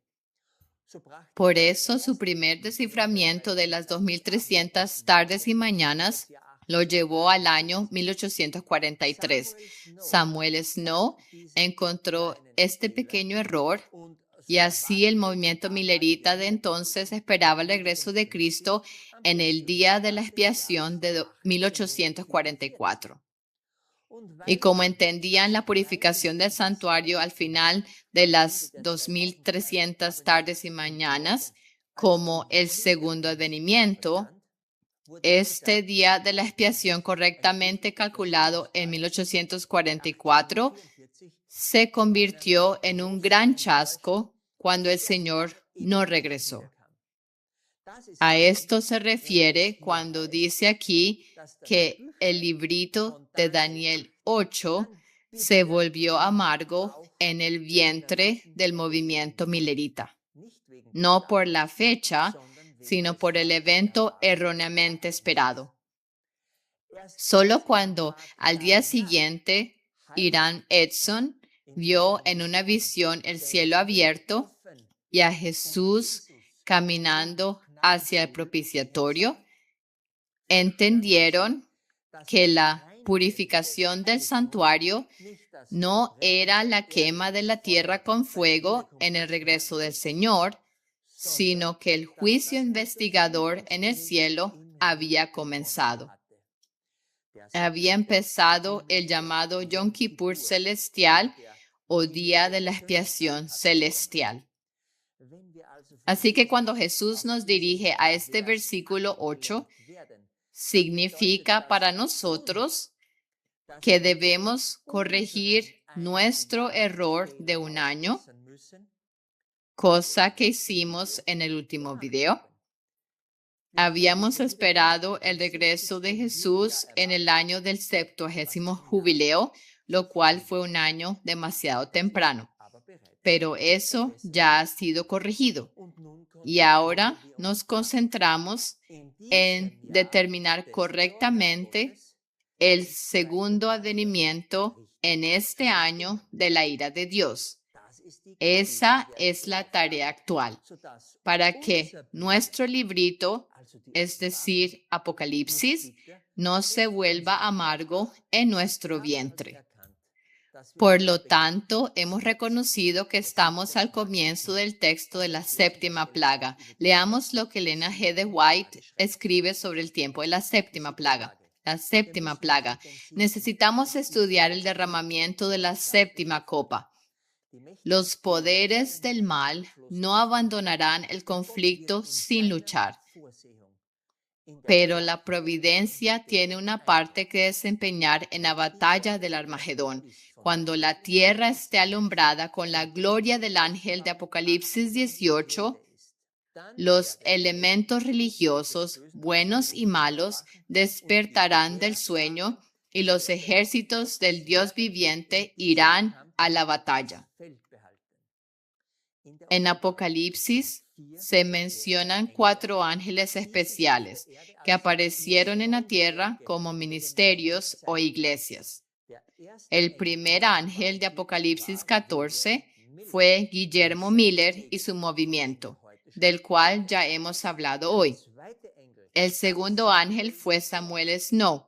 Por eso, su primer desciframiento de las 2300 tardes y mañanas lo llevó al año 1843. Samuel Snow encontró este pequeño error y así el movimiento milerita de entonces esperaba el regreso de Cristo en el día de la expiación de 1844. Y como entendían la purificación del santuario al final de las 2300 tardes y mañanas como el segundo advenimiento, este día de la expiación correctamente calculado en 1844 se convirtió en un gran chasco cuando el Señor no regresó. A esto se refiere cuando dice aquí que el librito de Daniel 8 se volvió amargo en el vientre del movimiento milerita, no por la fecha, sino por el evento erróneamente esperado. Solo cuando al día siguiente Irán Edson vio en una visión el cielo abierto y a Jesús caminando hacia el propiciatorio, entendieron que la purificación del santuario no era la quema de la tierra con fuego en el regreso del Señor, sino que el juicio investigador en el cielo había comenzado. Había empezado el llamado Yom Kippur celestial o día de la expiación celestial. Así que cuando Jesús nos dirige a este versículo 8, significa para nosotros que debemos corregir nuestro error de un año, cosa que hicimos en el último video. Habíamos esperado el regreso de Jesús en el año del 70º jubileo, lo cual fue un año demasiado temprano. Pero eso ya ha sido corregido. Y ahora nos concentramos en determinar correctamente el segundo advenimiento en este año de la ira de Dios. Esa es la tarea actual, para que nuestro librito, es decir, Apocalipsis, no se vuelva amargo en nuestro vientre. Por lo tanto, hemos reconocido que estamos al comienzo del texto de la séptima plaga. Leamos lo que Elena G. de White escribe sobre el tiempo de la séptima plaga. La séptima plaga. Necesitamos estudiar el derramamiento de la séptima copa. Los poderes del mal no abandonarán el conflicto sin luchar. Pero la providencia tiene una parte que desempeñar en la batalla del Armagedón, cuando la tierra esté alumbrada con la gloria del ángel de Apocalipsis 18. Los elementos religiosos, buenos y malos, despertarán del sueño y los ejércitos del Dios viviente irán a la batalla. En Apocalipsis se mencionan 4 ángeles especiales que aparecieron en la tierra como ministerios o iglesias. El primer ángel de Apocalipsis 14 fue Guillermo Miller y su movimiento, del cual ya hemos hablado hoy. El segundo ángel fue Samuel Snow.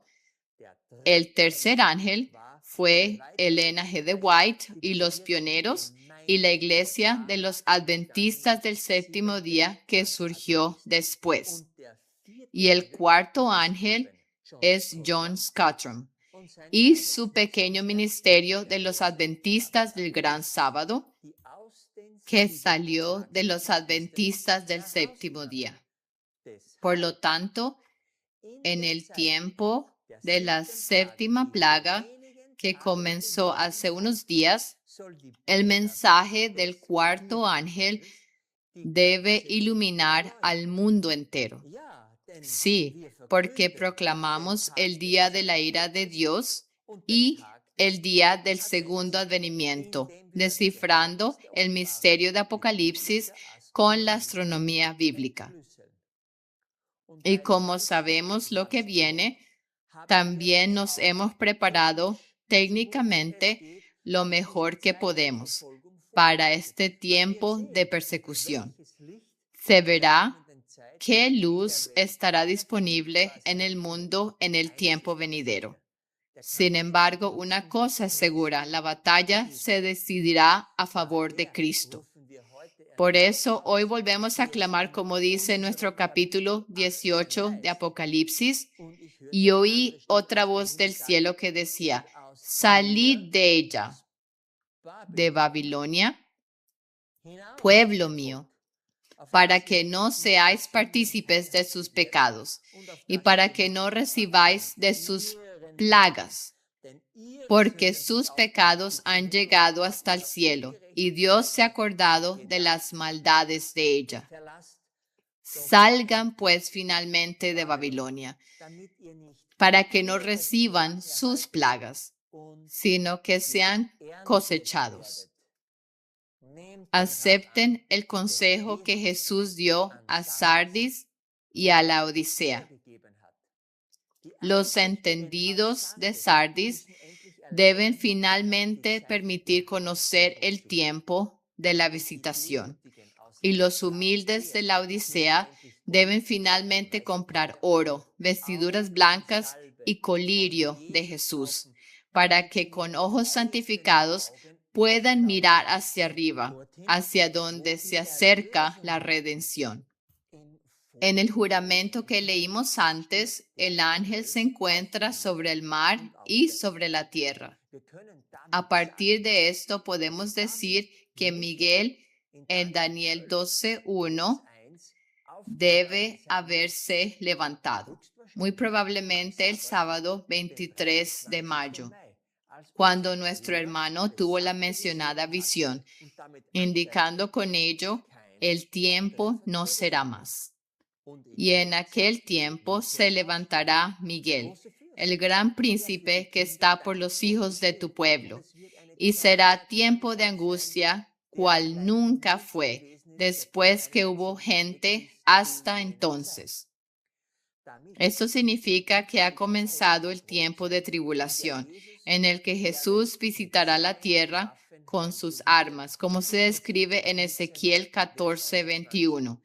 El tercer ángel fue Elena G. de White y los pioneros y la iglesia de los adventistas del séptimo día que surgió después. Y el cuarto ángel es John Scuttram y su pequeño ministerio de los adventistas del gran sábado, que salió de los adventistas del séptimo día. Por lo tanto, en el tiempo de la séptima plaga, que comenzó hace unos días, el mensaje del cuarto ángel debe iluminar al mundo entero. Sí, porque proclamamos el día de la ira de Dios y el día del segundo advenimiento, descifrando el misterio de Apocalipsis con la astronomía bíblica. Y como sabemos lo que viene, también nos hemos preparado técnicamente lo mejor que podemos para este tiempo de persecución. Se verá qué luz estará disponible en el mundo en el tiempo venidero. Sin embargo, una cosa es segura, la batalla se decidirá a favor de Cristo. Por eso, hoy volvemos a clamar, como dice nuestro capítulo 18 de Apocalipsis, y oí otra voz del cielo que decía, salid de ella, de Babilonia, pueblo mío, para que no seáis partícipes de sus pecados y para que no recibáis de sus plagas, porque sus pecados han llegado hasta el cielo y Dios se ha acordado de las maldades de ella. Salgan pues finalmente de Babilonia, para que no reciban sus plagas, sino que sean cosechados. Acepten el consejo que Jesús dio a Sardis y a la Odisea. Los entendidos de Sardis deben finalmente permitir conocer el tiempo de la visitación. Y los humildes de la Odisea deben finalmente comprar oro, vestiduras blancas y colirio de Jesús, para que con ojos santificados puedan mirar hacia arriba, hacia donde se acerca la redención. En el juramento que leímos antes, el ángel se encuentra sobre el mar y sobre la tierra. A partir de esto podemos decir que Miguel en Daniel 12:1 debe haberse levantado, muy probablemente el sábado 23 de mayo, cuando nuestro hermano tuvo la mencionada visión, indicando con ello el tiempo no será más. Y en aquel tiempo se levantará Miguel, el gran príncipe que está por los hijos de tu pueblo, y será tiempo de angustia cual nunca fue, después que hubo gente hasta entonces. Esto significa que ha comenzado el tiempo de tribulación, en el que Jesús visitará la tierra con sus armas, como se describe en Ezequiel 14:21.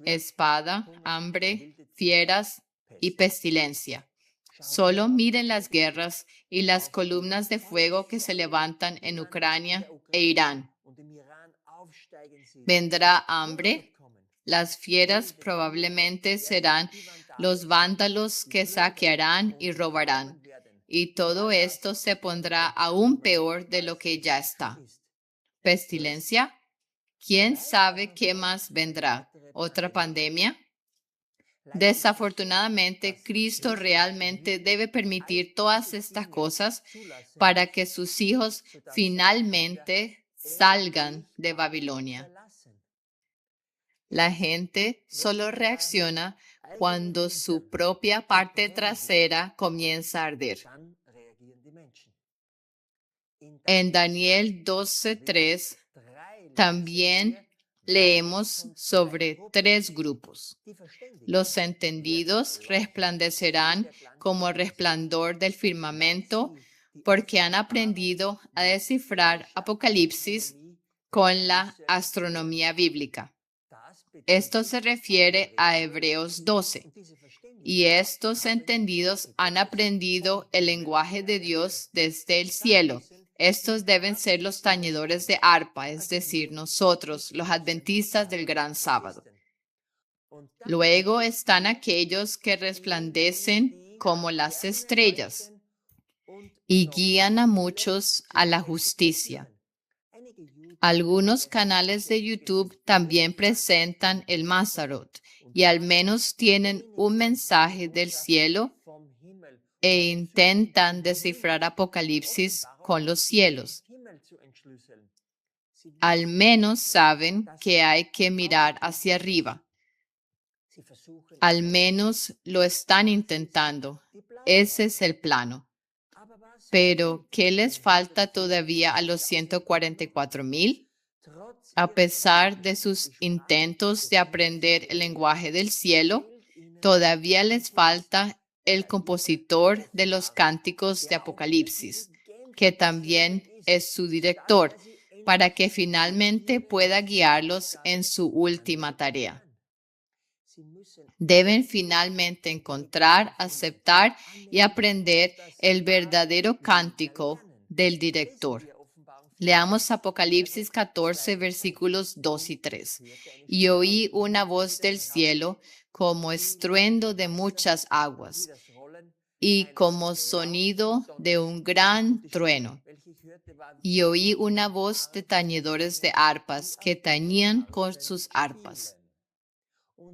Espada, hambre, fieras y pestilencia. Solo miren las guerras y las columnas de fuego que se levantan en Ucrania e Irán. Vendrá hambre. Las fieras probablemente serán los vándalos que saquearán y robarán. Y todo esto se pondrá aún peor de lo que ya está. Pestilencia. ¿Quién sabe qué más vendrá? ¿Otra pandemia? Desafortunadamente, Cristo realmente debe permitir todas estas cosas para que sus hijos finalmente salgan de Babilonia. La gente solo reacciona cuando su propia parte trasera comienza a arder. En Daniel 12:3 también leemos sobre 3 grupos. Los entendidos resplandecerán como el resplandor del firmamento porque han aprendido a descifrar Apocalipsis con la astronomía bíblica. Esto se refiere a Hebreos 12. Y estos entendidos han aprendido el lenguaje de Dios desde el cielo. Estos deben ser los tañedores de arpa, es decir, nosotros, los adventistas del gran sábado. Luego están aquellos que resplandecen como las estrellas y guían a muchos a la justicia. Algunos canales de YouTube también presentan el Mazarot y al menos tienen un mensaje del cielo e intentan descifrar Apocalipsis con los cielos. Al menos saben que hay que mirar hacia arriba. Al menos lo están intentando. Ese es el plano. Pero, ¿qué les falta todavía a los 144,000? A pesar de sus intentos de aprender el lenguaje del cielo, todavía les falta el compositor de los cánticos de Apocalipsis, que también es su director, para que finalmente pueda guiarlos en su última tarea. Deben finalmente encontrar, aceptar y aprender el verdadero cántico del director. Leamos Apocalipsis 14, versículos 2 y 3. Y oí una voz del cielo como estruendo de muchas aguas y como sonido de un gran trueno. Y oí una voz de tañedores de arpas que tañían con sus arpas.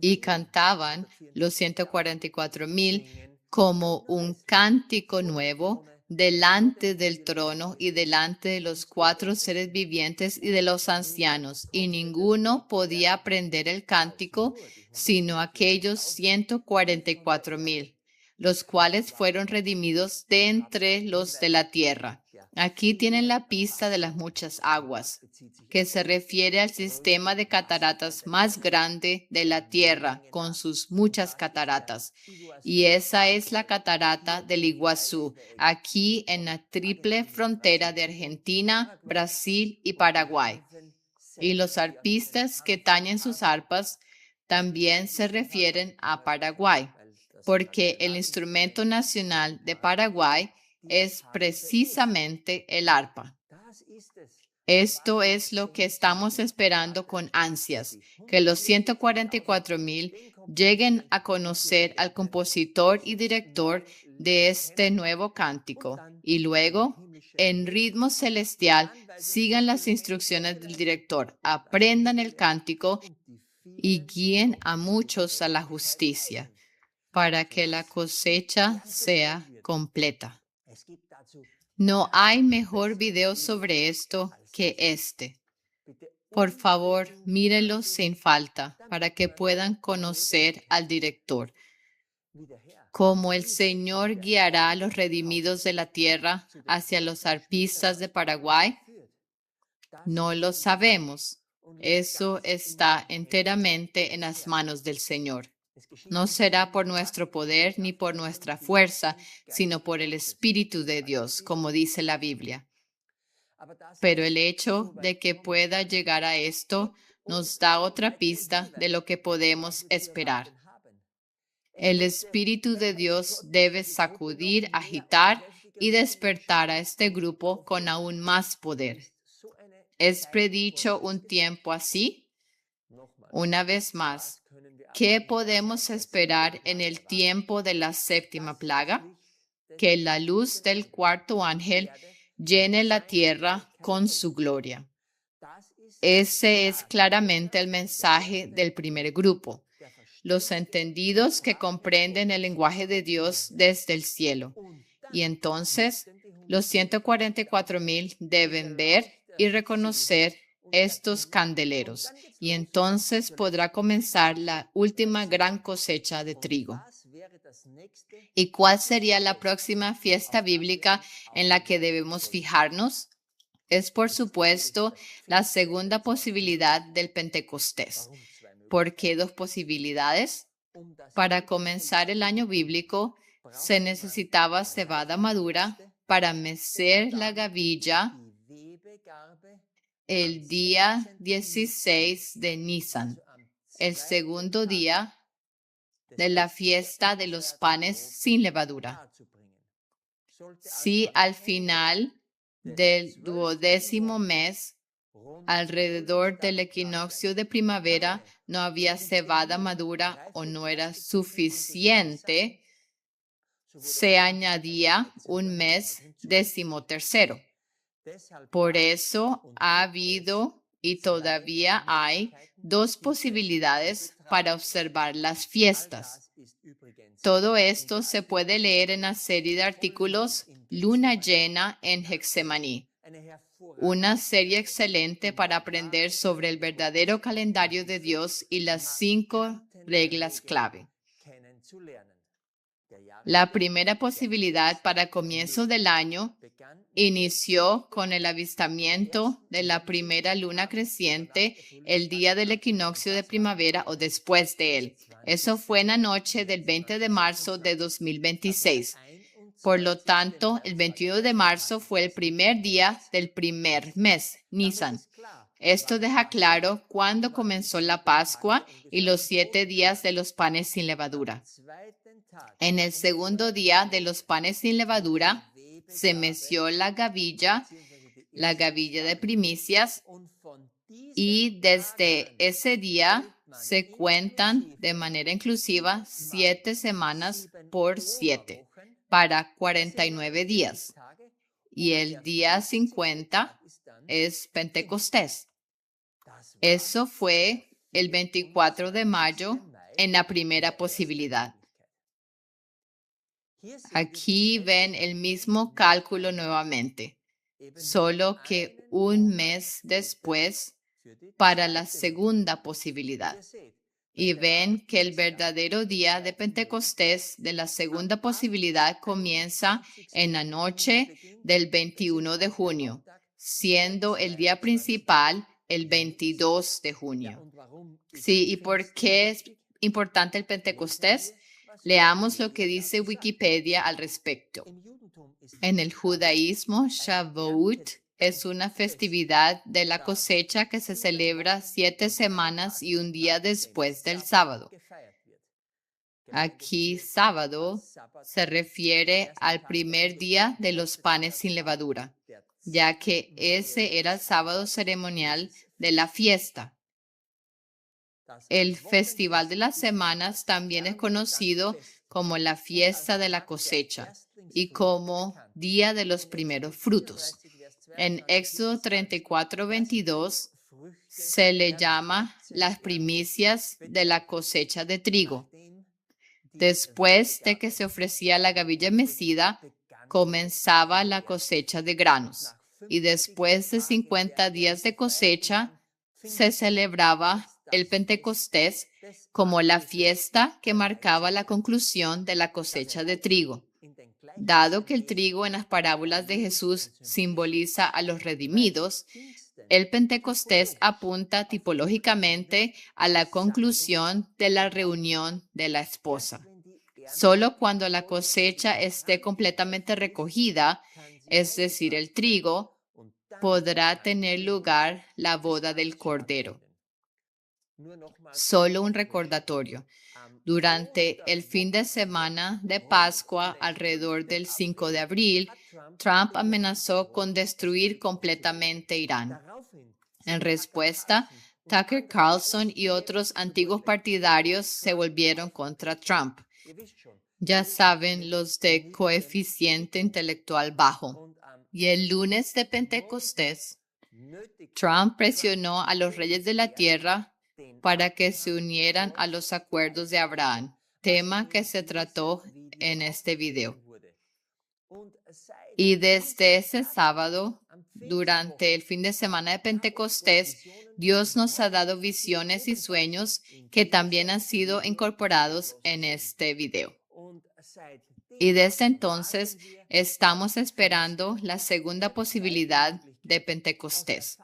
Y cantaban los 144,000 como un cántico nuevo delante del trono y delante de los 4 seres vivientes y de los ancianos, y ninguno podía aprender el cántico sino aquellos 144,000, los cuales fueron redimidos de entre los de la tierra. Aquí tienen la pista de las muchas aguas, que se refiere al sistema de cataratas más grande de la tierra, con sus muchas cataratas. Y esa es la catarata del Iguazú, aquí en la triple frontera de Argentina, Brasil y Paraguay. Y los arpistas que tañen sus arpas también se refieren a Paraguay, porque el instrumento nacional de Paraguay es precisamente el arpa. Esto es lo que estamos esperando con ansias, que los 144,000 lleguen a conocer al compositor y director de este nuevo cántico y luego, en ritmo celestial, sigan las instrucciones del director, aprendan el cántico y guíen a muchos a la justicia para que la cosecha sea completa. No hay mejor video sobre esto que este. Por favor, mírenlo sin falta para que puedan conocer al director. Como el Señor guiará a los redimidos de la tierra hacia los arpistas de Paraguay, no lo sabemos. Eso está enteramente en las manos del Señor. No será por nuestro poder ni por nuestra fuerza, sino por el Espíritu de Dios, como dice la Biblia. Pero el hecho de que pueda llegar a esto nos da otra pista de lo que podemos esperar. El Espíritu de Dios debe sacudir, agitar y despertar a este grupo con aún más poder. ¿Es predicho un tiempo así? Una vez más, ¿qué podemos esperar en el tiempo de la séptima plaga? Que la luz del cuarto ángel llene la tierra con su gloria. Ese es claramente el mensaje del primer grupo. Los entendidos que comprenden el lenguaje de Dios desde el cielo. Y entonces, los 144,000 deben ver y reconocer estos candeleros. Y entonces podrá comenzar la última gran cosecha de trigo. ¿Y cuál sería la próxima fiesta bíblica en la que debemos fijarnos? Es, por supuesto, la segunda posibilidad del Pentecostés. ¿Por qué dos posibilidades? Para comenzar el año bíblico, se necesitaba cebada madura para mecer la gavilla el día 16 de Nisan, el segundo día de la fiesta de los panes sin levadura. Si al final del 12º mes, alrededor del equinoccio de primavera, no había cebada madura o no era suficiente, se añadía un mes 13º. Por eso ha habido y todavía hay dos posibilidades para observar las fiestas. Todo esto se puede leer en la serie de artículos Luna Llena en Getsemaní, una serie excelente para aprender sobre el verdadero calendario de Dios y las 5 reglas clave. La primera posibilidad para comienzo del año inició con el avistamiento de la primera luna creciente el día del equinoccio de primavera o después de él. Eso fue en la noche del 20 de marzo de 2026. Por lo tanto, el 21 de marzo fue el primer día del primer mes, Nisan. Esto deja claro cuándo comenzó la Pascua y los 7 días de los panes sin levadura. En el segundo día de los panes sin levadura, se meció la gavilla de primicias, y desde ese día se cuentan de manera inclusiva 7 semanas por 7, para 49 días. Y el día 50 es Pentecostés. Eso fue el 24 de mayo en la primera posibilidad. Aquí ven el mismo cálculo nuevamente, solo que un mes después para la segunda posibilidad. Y ven que el verdadero día de Pentecostés de la segunda posibilidad comienza en la noche del 21 de junio, siendo el día principal el 22 de junio. Sí, ¿y por qué es importante el Pentecostés? Leamos lo que dice Wikipedia al respecto. En el judaísmo, Shavuot es una festividad de la cosecha que se celebra 7 semanas y un día después del sábado. Aquí, sábado se refiere al primer día de los panes sin levadura, ya que ese era el sábado ceremonial de la fiesta. El Festival de las Semanas también es conocido como la fiesta de la cosecha y como día de los primeros frutos. En Éxodo 34:22 se le llama las primicias de la cosecha de trigo. Después de que se ofrecía la gavilla mecida, comenzaba la cosecha de granos. Y después de 50 días de cosecha, se celebraba el Pentecostés como la fiesta que marcaba la conclusión de la cosecha de trigo. Dado que el trigo en las parábolas de Jesús simboliza a los redimidos, el Pentecostés apunta tipológicamente a la conclusión de la reunión de la esposa. Solo cuando la cosecha esté completamente recogida, es decir, el trigo, podrá tener lugar la boda del Cordero. Solo un recordatorio. Durante el fin de semana de Pascua, alrededor del 5 de abril, Trump amenazó con destruir completamente Irán. En respuesta, Tucker Carlson y otros antiguos partidarios se volvieron contra Trump. Ya saben, los de coeficiente intelectual bajo. Y el lunes de Pentecostés, Trump presionó a los reyes de la tierra para que se unieran a los acuerdos de Abraham, tema que se trató en este video. Y desde ese sábado, durante el fin de semana de Pentecostés, Dios nos ha dado visiones y sueños que también han sido incorporados en este video. Y desde entonces estamos esperando la segunda posibilidad de Pentecostés.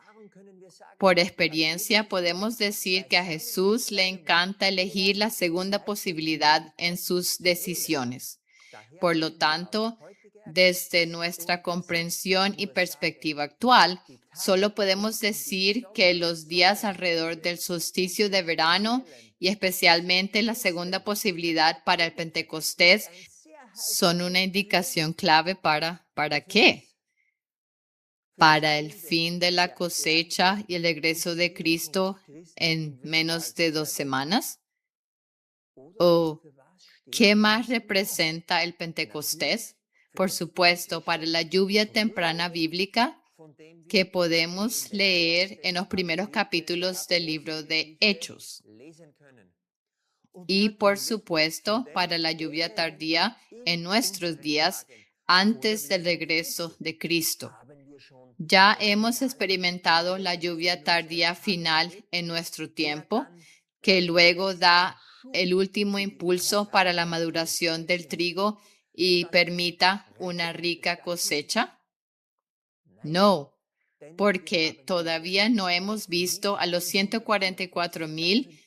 Por experiencia, podemos decir que a Jesús le encanta elegir la segunda posibilidad en sus decisiones. Por lo tanto, desde nuestra comprensión y perspectiva actual, solo podemos decir que los días alrededor del solsticio de verano y especialmente la segunda posibilidad para el Pentecostés son una indicación clave ¿para qué? Para el fin de la cosecha y el regreso de Cristo en menos de 2 semanas? ¿O qué más representa el Pentecostés? Por supuesto, para la lluvia temprana bíblica que podemos leer en los primeros capítulos del libro de Hechos. Y por supuesto, para la lluvia tardía en nuestros días antes del regreso de Cristo. Ya hemos experimentado la lluvia tardía final en nuestro tiempo, que luego da el último impulso para la maduración del trigo y permita una rica cosecha? No, porque todavía no hemos visto a los 144,000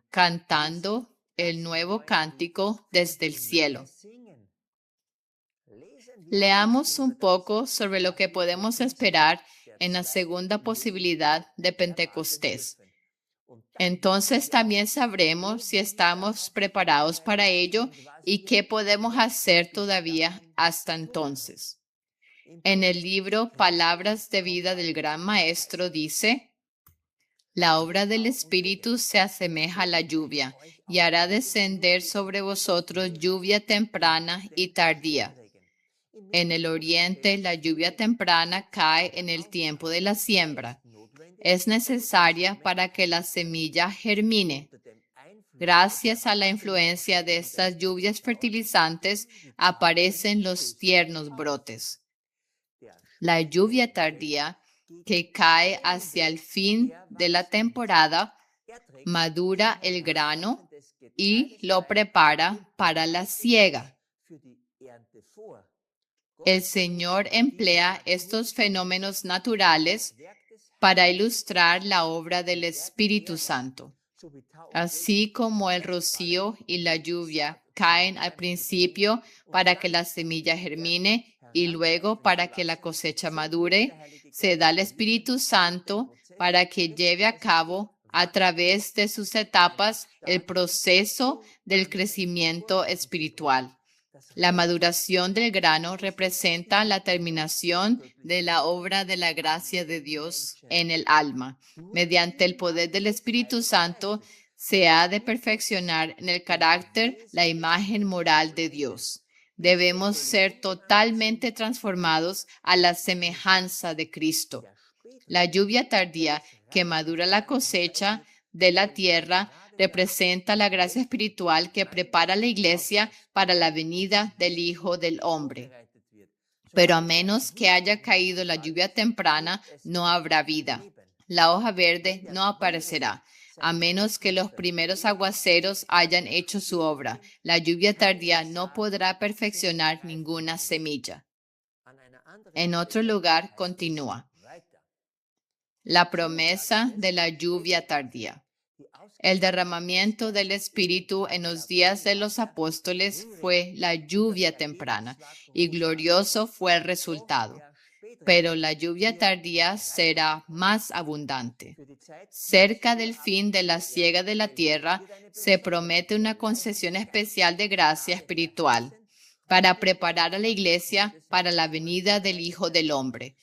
cantando el nuevo cántico desde el cielo. Leamos un poco sobre lo que podemos esperar en la segunda posibilidad de Pentecostés. Entonces también sabremos si estamos preparados para ello y qué podemos hacer todavía hasta entonces. En el libro Palabras de Vida del Gran Maestro dice: la obra del Espíritu se asemeja a la lluvia y hará descender sobre vosotros lluvia temprana y tardía. En el oriente, la lluvia temprana cae en el tiempo de la siembra. Es necesaria para que la semilla germine. Gracias a la influencia de estas lluvias fertilizantes, aparecen los tiernos brotes. La lluvia tardía, que cae hacia el fin de la temporada, madura el grano y lo prepara para la siega. El Señor emplea estos fenómenos naturales para ilustrar la obra del Espíritu Santo. Así como el rocío y la lluvia caen al principio para que la semilla germine y luego para que la cosecha madure, se da el Espíritu Santo para que lleve a cabo a través de sus etapas el proceso del crecimiento espiritual. La maduración del grano representa la terminación de la obra de la gracia de Dios en el alma. Mediante el poder del Espíritu Santo se ha de perfeccionar en el carácter la imagen moral de Dios. Debemos ser totalmente transformados a la semejanza de Cristo. La lluvia tardía que madura la cosecha de la tierra representa la gracia espiritual que prepara la iglesia para la venida del Hijo del Hombre. Pero a menos que haya caído la lluvia temprana, no habrá vida. La hoja verde no aparecerá, a menos que los primeros aguaceros hayan hecho su obra. La lluvia tardía no podrá perfeccionar ninguna semilla. En otro lugar continúa. La promesa de la lluvia tardía. El derramamiento del Espíritu en los días de los apóstoles fue la lluvia temprana y glorioso fue el resultado. Pero la lluvia tardía será más abundante. Cerca del fin de la siega de la tierra se promete una concesión especial de gracia espiritual para preparar a la iglesia para la venida del Hijo del Hombre.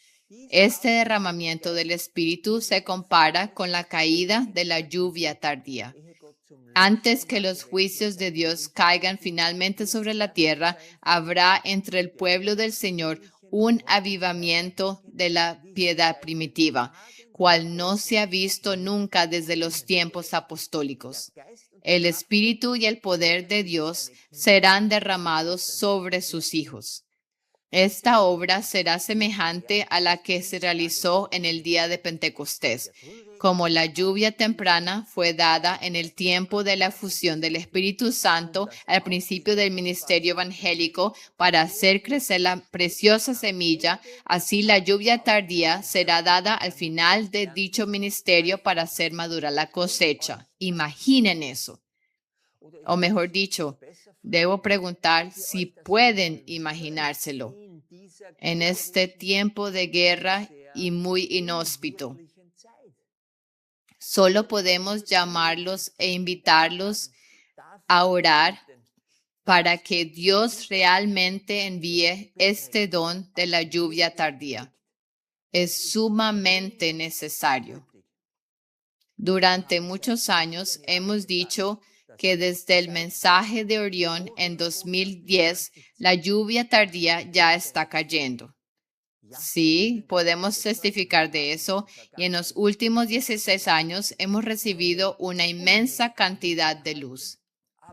Este derramamiento del Espíritu se compara con la caída de la lluvia tardía. Antes que los juicios de Dios caigan finalmente sobre la tierra, habrá entre el pueblo del Señor un avivamiento de la piedad primitiva, cual no se ha visto nunca desde los tiempos apostólicos. El Espíritu y el poder de Dios serán derramados sobre sus hijos. Esta obra será semejante a la que se realizó en el día de Pentecostés, como la lluvia temprana fue dada en el tiempo de la efusión del Espíritu Santo al principio del ministerio evangélico para hacer crecer la preciosa semilla. Así la lluvia tardía será dada al final de dicho ministerio para hacer madura la cosecha. Imaginen eso. O mejor dicho, debo preguntar si pueden imaginárselo en este tiempo de guerra y muy inhóspito. Solo podemos llamarlos e invitarlos a orar para que Dios realmente envíe este don de la lluvia tardía. Es sumamente necesario. Durante muchos años hemos dicho que desde el mensaje de Orión en 2010, la lluvia tardía ya está cayendo. Sí, podemos testificar de eso y en los últimos 16 años hemos recibido una inmensa cantidad de luz.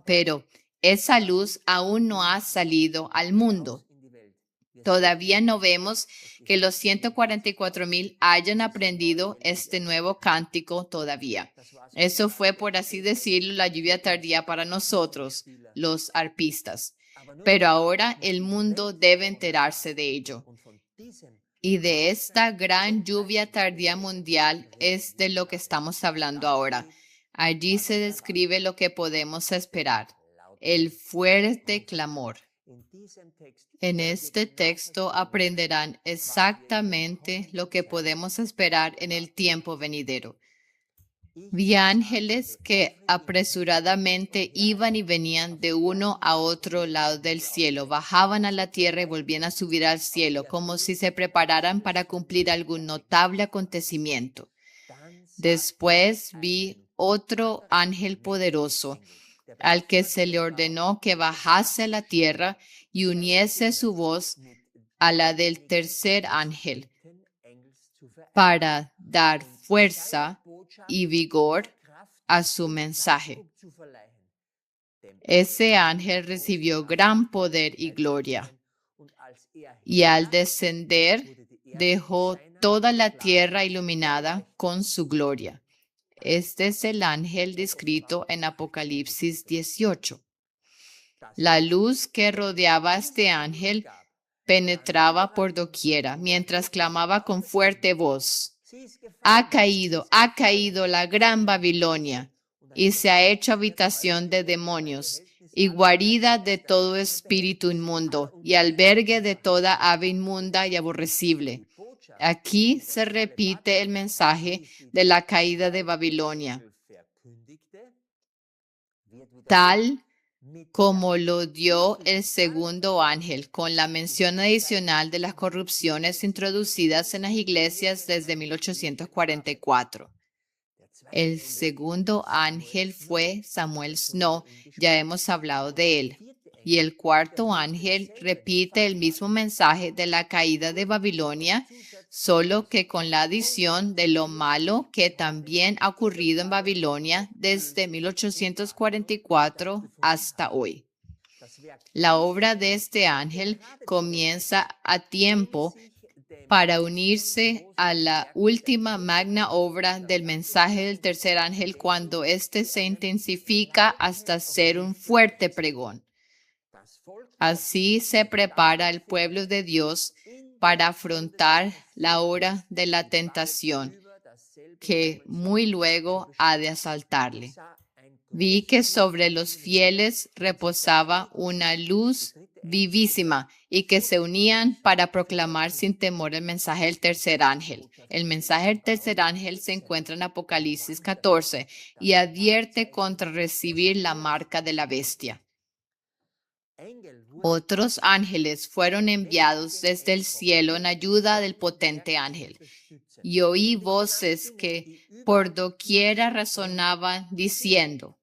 Pero esa luz aún no ha salido al mundo. Todavía no vemos que los 144,000 hayan aprendido este nuevo cántico todavía. Eso fue, por así decirlo, la lluvia tardía para nosotros, los arpistas. Pero ahora el mundo debe enterarse de ello. Y de esta gran lluvia tardía mundial es de lo que estamos hablando ahora. Allí se describe lo que podemos esperar, el fuerte clamor. En este texto aprenderán exactamente lo que podemos esperar en el tiempo venidero. Vi ángeles que apresuradamente iban y venían de uno a otro lado del cielo, bajaban a la tierra y volvían a subir al cielo, como si se prepararan para cumplir algún notable acontecimiento. Después vi otro ángel poderoso, al que se le ordenó que bajase a la tierra y uniese su voz a la del tercer ángel, para dar fuerza y vigor a su mensaje. Ese ángel recibió gran poder y gloria, y al descender dejó toda la tierra iluminada con su gloria. Este es el ángel descrito en Apocalipsis 18. La luz que rodeaba a este ángel penetraba por doquiera, mientras clamaba con fuerte voz: ha caído la gran Babilonia, y se ha hecho habitación de demonios, y guarida de todo espíritu inmundo, y albergue de toda ave inmunda y aborrecible. Aquí se repite el mensaje de la caída de Babilonia, tal como lo dio el segundo ángel, con la mención adicional de las corrupciones introducidas en las iglesias desde 1844. El segundo ángel fue Samuel Snow, ya hemos hablado de él. Y el cuarto ángel repite el mismo mensaje de la caída de Babilonia, solo que con la adición de lo malo que también ha ocurrido en Babilonia desde 1844 hasta hoy. La obra de este ángel comienza a tiempo para unirse a la última magna obra del mensaje del tercer ángel cuando éste se intensifica hasta ser un fuerte pregón. Así se prepara el pueblo de Dios para afrontar la hora de la tentación que muy luego ha de asaltarle. Vi que sobre los fieles reposaba una luz vivísima y que se unían para proclamar sin temor el mensaje del tercer ángel. El mensaje del tercer ángel se encuentra en Apocalipsis 14 y advierte contra recibir la marca de la bestia. Otros ángeles fueron enviados desde el cielo en ayuda del potente ángel. Y oí voces que por doquiera resonaban diciendo: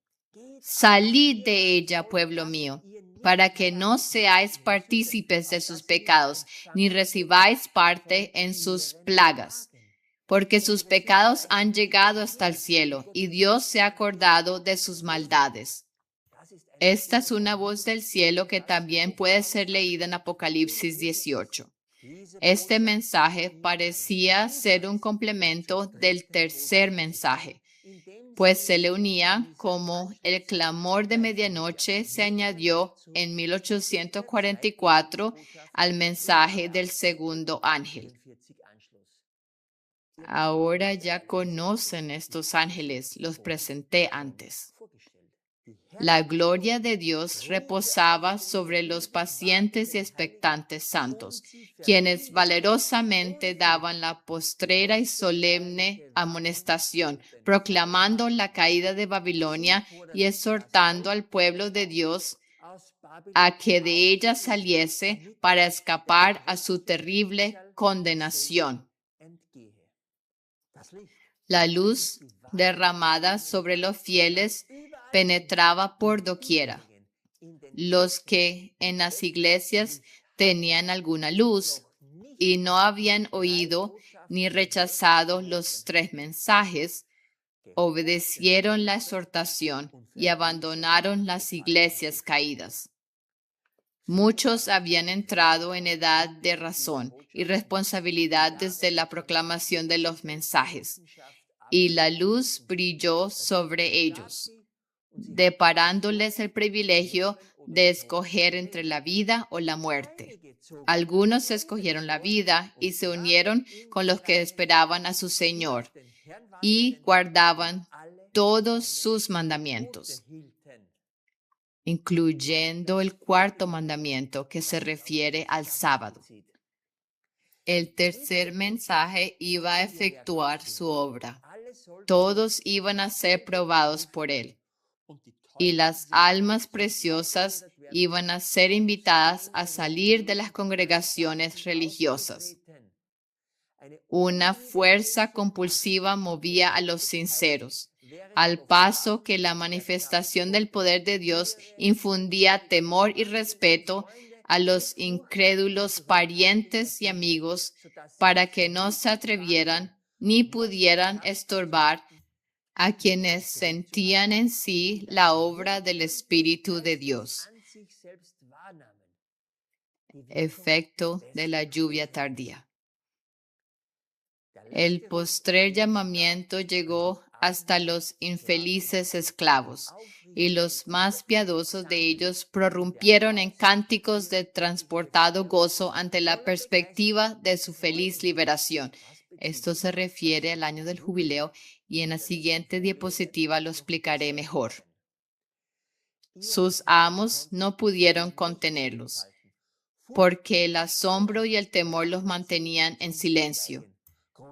Salid de ella, pueblo mío, para que no seáis partícipes de sus pecados, ni recibáis parte en sus plagas, porque sus pecados han llegado hasta el cielo, y Dios se ha acordado de sus maldades. Esta es una voz del cielo que también puede ser leída en Apocalipsis 18. Este mensaje parecía ser un complemento del tercer mensaje, pues se le unía como el clamor de medianoche se añadió en 1844 al mensaje del segundo ángel. Ahora ya conocen estos ángeles, los presenté antes. La gloria de Dios reposaba sobre los pacientes y expectantes santos, quienes valerosamente daban la postrera y solemne amonestación, proclamando la caída de Babilonia y exhortando al pueblo de Dios a que de ella saliese para escapar a su terrible condenación. La luz derramada sobre los fieles penetraba por doquiera. Los que en las iglesias tenían alguna luz y no habían oído ni rechazado los tres mensajes, obedecieron la exhortación y abandonaron las iglesias caídas. Muchos habían entrado en edad de razón y responsabilidad desde la proclamación de los mensajes, y la luz brilló sobre ellos, deparándoles el privilegio de escoger entre la vida o la muerte. Algunos escogieron la vida y se unieron con los que esperaban a su Señor y guardaban todos sus mandamientos, incluyendo el cuarto mandamiento que se refiere al sábado. El tercer mensaje iba a efectuar su obra. Todos iban a ser probados por él, y las almas preciosas iban a ser invitadas a salir de las congregaciones religiosas. Una fuerza compulsiva movía a los sinceros, al paso que la manifestación del poder de Dios infundía temor y respeto a los incrédulos parientes y amigos para que no se atrevieran ni pudieran estorbar a quienes sentían en sí la obra del Espíritu de Dios. Efecto de la lluvia tardía. El postrer llamamiento llegó hasta los infelices esclavos, y los más piadosos de ellos prorrumpieron en cánticos de transportado gozo ante la perspectiva de su feliz liberación. Esto se refiere al año del jubileo y en la siguiente diapositiva lo explicaré mejor. Sus amos no pudieron contenerlos, porque el asombro y el temor los mantenían en silencio.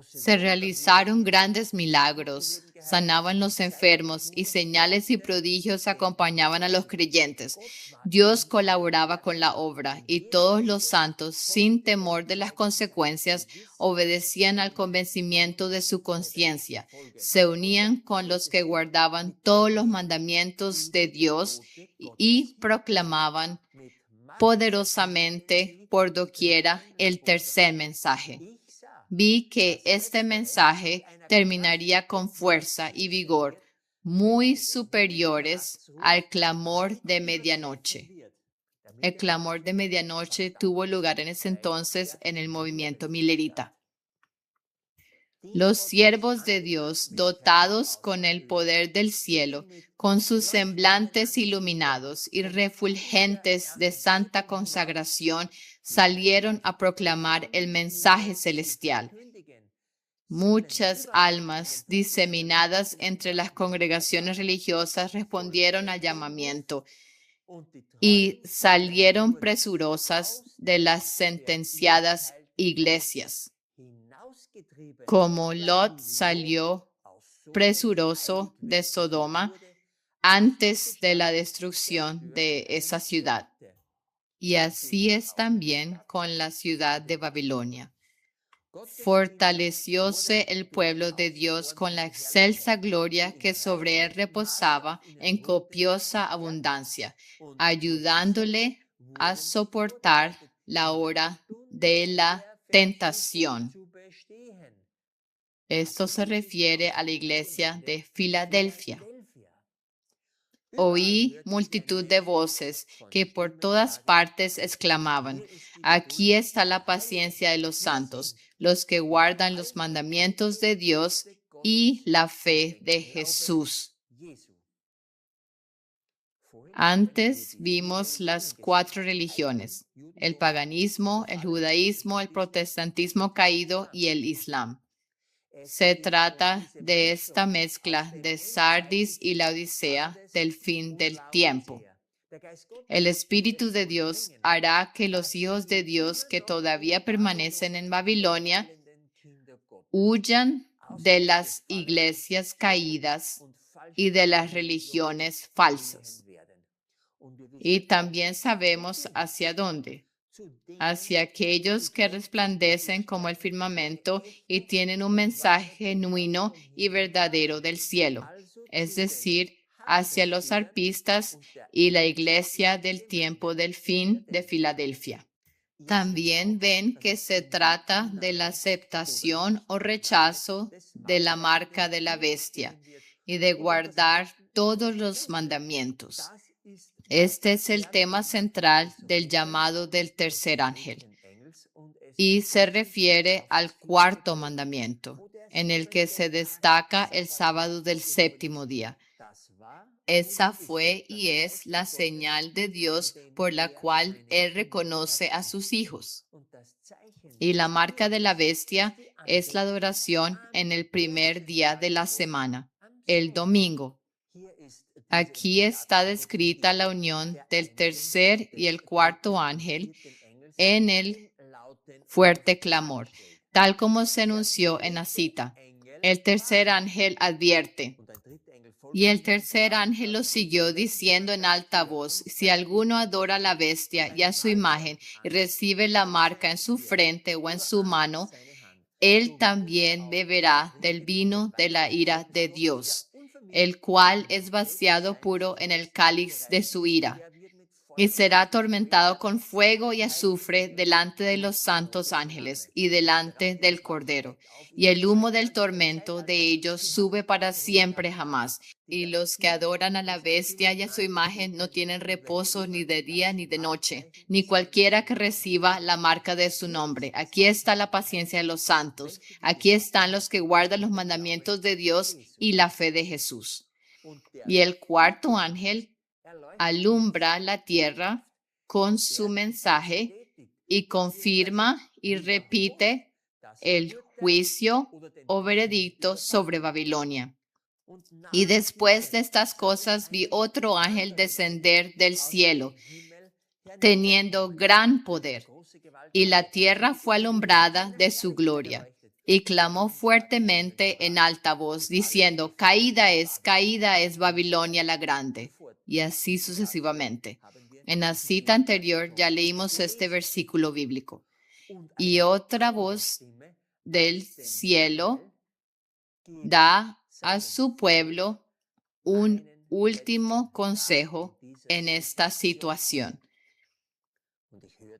Se realizaron grandes milagros, sanaban los enfermos y señales y prodigios acompañaban a los creyentes. Dios colaboraba con la obra y todos los santos, sin temor de las consecuencias, obedecían al convencimiento de su conciencia. Se unían con los que guardaban todos los mandamientos de Dios y proclamaban poderosamente por doquiera el tercer mensaje. Vi que este mensaje terminaría con fuerza y vigor muy superiores al clamor de medianoche. El clamor de medianoche tuvo lugar en ese entonces en el movimiento milerita. Los siervos de Dios, dotados con el poder del cielo, con sus semblantes iluminados y refulgentes de santa consagración, salieron a proclamar el mensaje celestial. Muchas almas diseminadas entre las congregaciones religiosas respondieron al llamamiento y salieron presurosas de las sentenciadas iglesias, como Lot salió presuroso de Sodoma antes de la destrucción de esa ciudad. Y así es también con la ciudad de Babilonia. Fortalecióse el pueblo de Dios con la excelsa gloria que sobre él reposaba en copiosa abundancia, ayudándole a soportar la hora de la tentación. Esto se refiere a la iglesia de Filadelfia. Oí multitud de voces que por todas partes exclamaban: aquí está la paciencia de los santos, los que guardan los mandamientos de Dios y la fe de Jesús. Antes vimos las 4 religiones: el paganismo, el judaísmo, el protestantismo caído y el islam. Se trata de esta mezcla de Sardis y la Odisea del fin del tiempo. El Espíritu de Dios hará que los hijos de Dios que todavía permanecen en Babilonia huyan de las iglesias caídas y de las religiones falsas. Y también sabemos hacia dónde. Hacia aquellos que resplandecen como el firmamento y tienen un mensaje genuino y verdadero del cielo, es decir, hacia los arpistas y la iglesia del tiempo del fin de Filadelfia. También ven que se trata de la aceptación o rechazo de la marca de la bestia y de guardar todos los mandamientos. Este es el tema central del llamado del tercer ángel y se refiere al 4º mandamiento, en el que se destaca el sábado del 7º día. Esa fue y es la señal de Dios por la cual Él reconoce a sus hijos. Y la marca de la bestia es la adoración en el primer día de la semana, el domingo. Aquí está descrita la unión del tercer y el 4º ángel en el fuerte clamor, tal como se anunció en la cita. El tercer ángel advierte. Y el tercer ángel lo siguió diciendo en alta voz: si alguno adora a la bestia y a su imagen y recibe la marca en su frente o en su mano, él también beberá del vino de la ira de Dios, el cual es vaciado puro en el cáliz de su ira, y será atormentado con fuego y azufre delante de los santos ángeles y delante del Cordero. Y el humo del tormento de ellos sube para siempre jamás. Y los que adoran a la bestia y a su imagen no tienen reposo ni de día ni de noche, ni cualquiera que reciba la marca de su nombre. Aquí está la paciencia de los santos. Aquí están los que guardan los mandamientos de Dios y la fe de Jesús. Y el 4º ángel alumbra la tierra con su mensaje y confirma y repite el juicio o veredicto sobre Babilonia. Y después de estas cosas vi otro ángel descender del cielo, teniendo gran poder, y la tierra fue alumbrada de su gloria. y clamó fuertemente en alta voz, diciendo, caída es Babilonia la grande, y así sucesivamente. En la cita anterior ya leímos este versículo bíblico. Y otra voz del cielo da a su pueblo un último consejo en esta situación.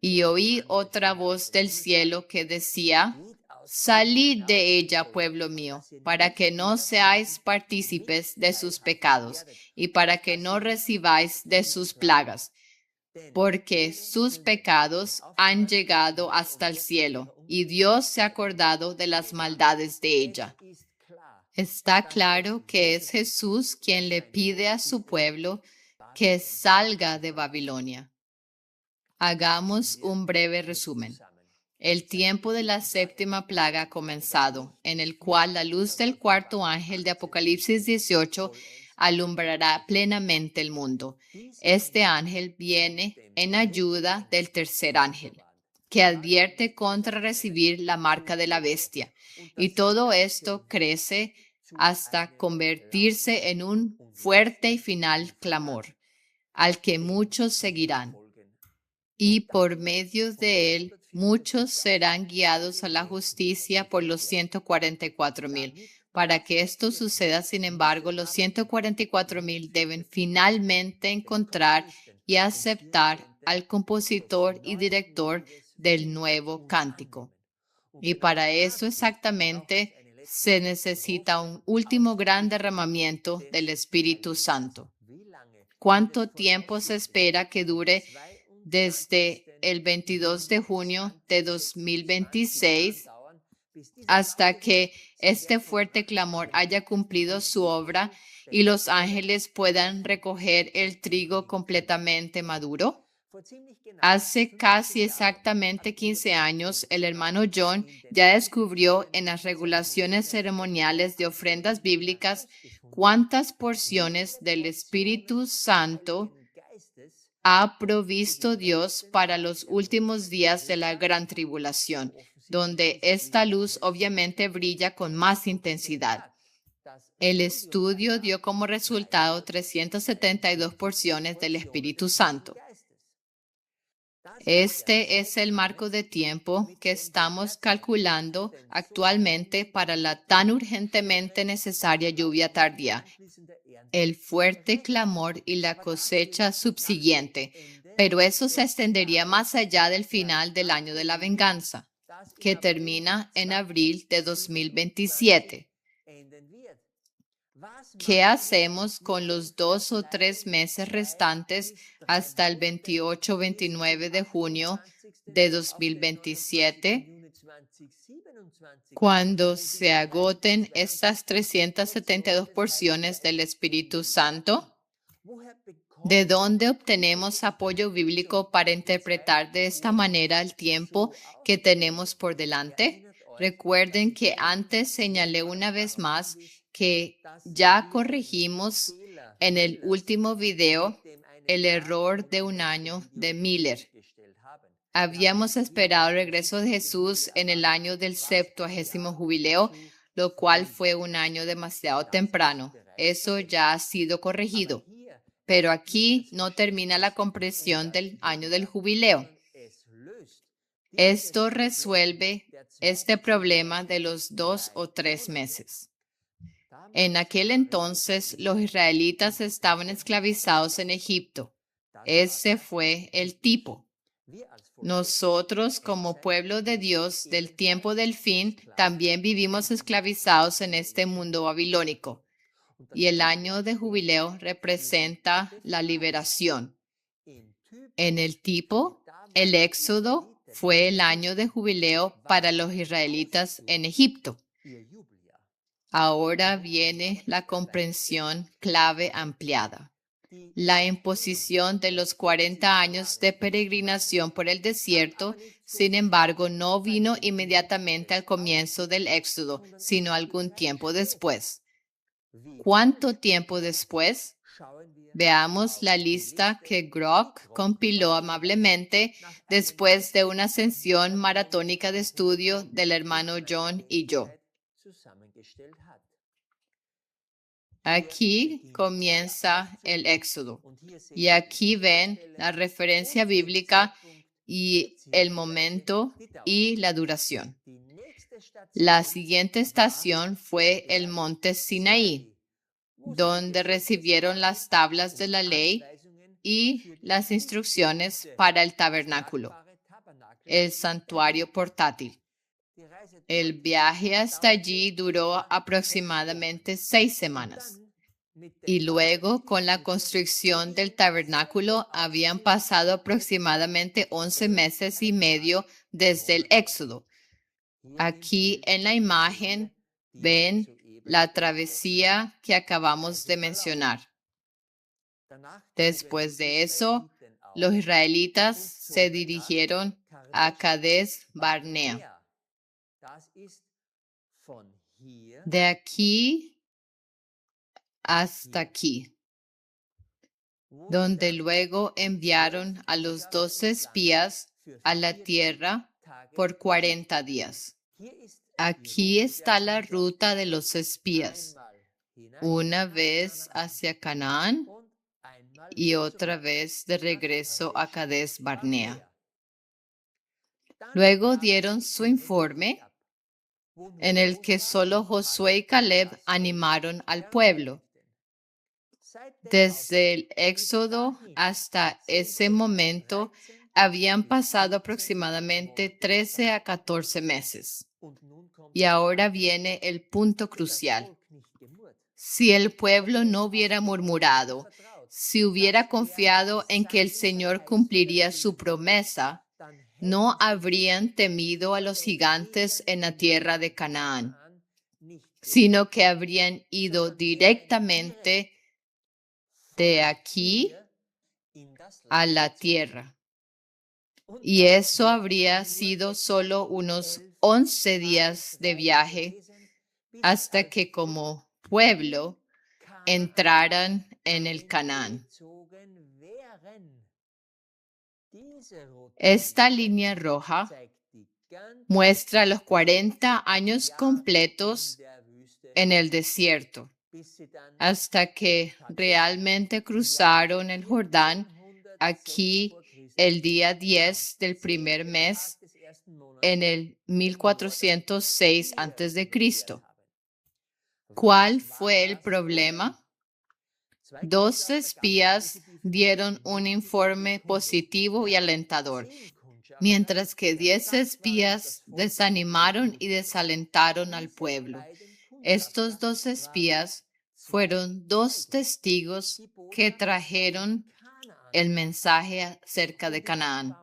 Y oí otra voz del cielo que decía, salid de ella, pueblo mío, para que no seáis partícipes de sus pecados y para que no recibáis de sus plagas, porque sus pecados han llegado hasta el cielo y Dios se ha acordado de las maldades de ella. Está claro que es Jesús quien le pide a su pueblo que salga de Babilonia. Hagamos un breve resumen. El tiempo de la séptima plaga ha comenzado, en el cual la luz del cuarto ángel de Apocalipsis 18 alumbrará plenamente el mundo. Este ángel viene en ayuda del tercer ángel, que advierte contra recibir la marca de la bestia. Y todo esto crece hasta convertirse en un fuerte y final clamor, al que muchos seguirán. Y por medio de él, muchos serán guiados a la justicia por los 144,000. Para que esto suceda, sin embargo, los 144,000 deben finalmente encontrar y aceptar al compositor y director del nuevo cántico. Y para eso exactamente se necesita un último gran derramamiento del Espíritu Santo. ¿Cuánto tiempo se espera que dure desde el 22 de junio de 2026 hasta que este fuerte clamor haya cumplido su obra y los ángeles puedan recoger el trigo completamente maduro? Hace casi exactamente 15 años, el hermano John ya descubrió en las regulaciones ceremoniales de ofrendas bíblicas cuántas porciones del Espíritu Santo ha provisto Dios para los últimos días de la gran tribulación, donde esta luz obviamente brilla con más intensidad. El estudio dio como resultado 372 porciones del Espíritu Santo. Este es el marco de tiempo que estamos calculando actualmente para la tan urgentemente necesaria lluvia tardía, el fuerte clamor y la cosecha subsiguiente, pero eso se extendería más allá del final del año de la venganza, que termina en abril de 2027. ¿Qué hacemos con los 2 o 3 meses restantes hasta el 28 o 29 de junio de 2027? Cuando se agoten estas 372 porciones del Espíritu Santo, ¿de dónde obtenemos apoyo bíblico para interpretar de esta manera el tiempo que tenemos por delante? Recuerden que antes señalé una vez más que ya corregimos en el último video el error de un año de Miller. Habíamos esperado el regreso de Jesús en el año del 70º jubileo, lo cual fue un año demasiado temprano. Eso ya ha sido corregido. Pero aquí no termina la comprensión del año del jubileo. Esto resuelve este problema de los 2 o 3 meses. En aquel entonces, los israelitas estaban esclavizados en Egipto. Ese fue el tipo. Nosotros, como pueblo de Dios del tiempo del fin, también vivimos esclavizados en este mundo babilónico. Y el año de jubileo representa la liberación. En el tipo, el éxodo fue el año de jubileo para los israelitas en Egipto. Ahora viene la comprensión clave ampliada. La imposición de los 40 años de peregrinación por el desierto, sin embargo, no vino inmediatamente al comienzo del éxodo, sino algún tiempo después. ¿Cuánto tiempo después? Veamos la lista que Grok compiló amablemente después de una sesión maratónica de estudio del hermano John y yo. Aquí comienza el Éxodo y aquí ven la referencia bíblica y el momento y la duración. La siguiente estación fue el monte Sinaí, donde recibieron las tablas de la ley y las instrucciones para el tabernáculo, el santuario portátil. El viaje hasta allí duró aproximadamente 6 semanas. Y luego, con la construcción del tabernáculo, habían pasado aproximadamente 11 meses y medio desde el Éxodo. Aquí en la imagen ven la travesía que acabamos de mencionar. Después de eso, los israelitas se dirigieron a Cades Barnea. De aquí hasta aquí, donde luego enviaron a los 12 espías a la tierra por 40 días. Aquí está la ruta de los espías, una vez hacia Canaán y otra vez de regreso a Cades Barnea. Luego dieron su informe en el que solo Josué y Caleb animaron al pueblo. Desde el Éxodo hasta ese momento habían pasado aproximadamente 13 a 14 meses. Y ahora viene el punto crucial. Si el pueblo no hubiera murmurado, si hubiera confiado en que el Señor cumpliría su promesa, no habrían temido a los gigantes en la tierra de Canaán, sino que habrían ido directamente de aquí a la tierra. Y eso habría sido solo unos 11 días de viaje hasta que como pueblo entraran en el Canaán. Esta línea roja muestra los 40 años completos en el desierto, hasta que realmente cruzaron el Jordán aquí el día 10 del primer mes en el 1406 a.C. ¿Cuál fue el problema? 2 espías dieron un informe positivo y alentador, mientras que 10 espías desanimaron y desalentaron al pueblo. Estos 2 espías fueron 2 testigos que trajeron el mensaje acerca de Canaán.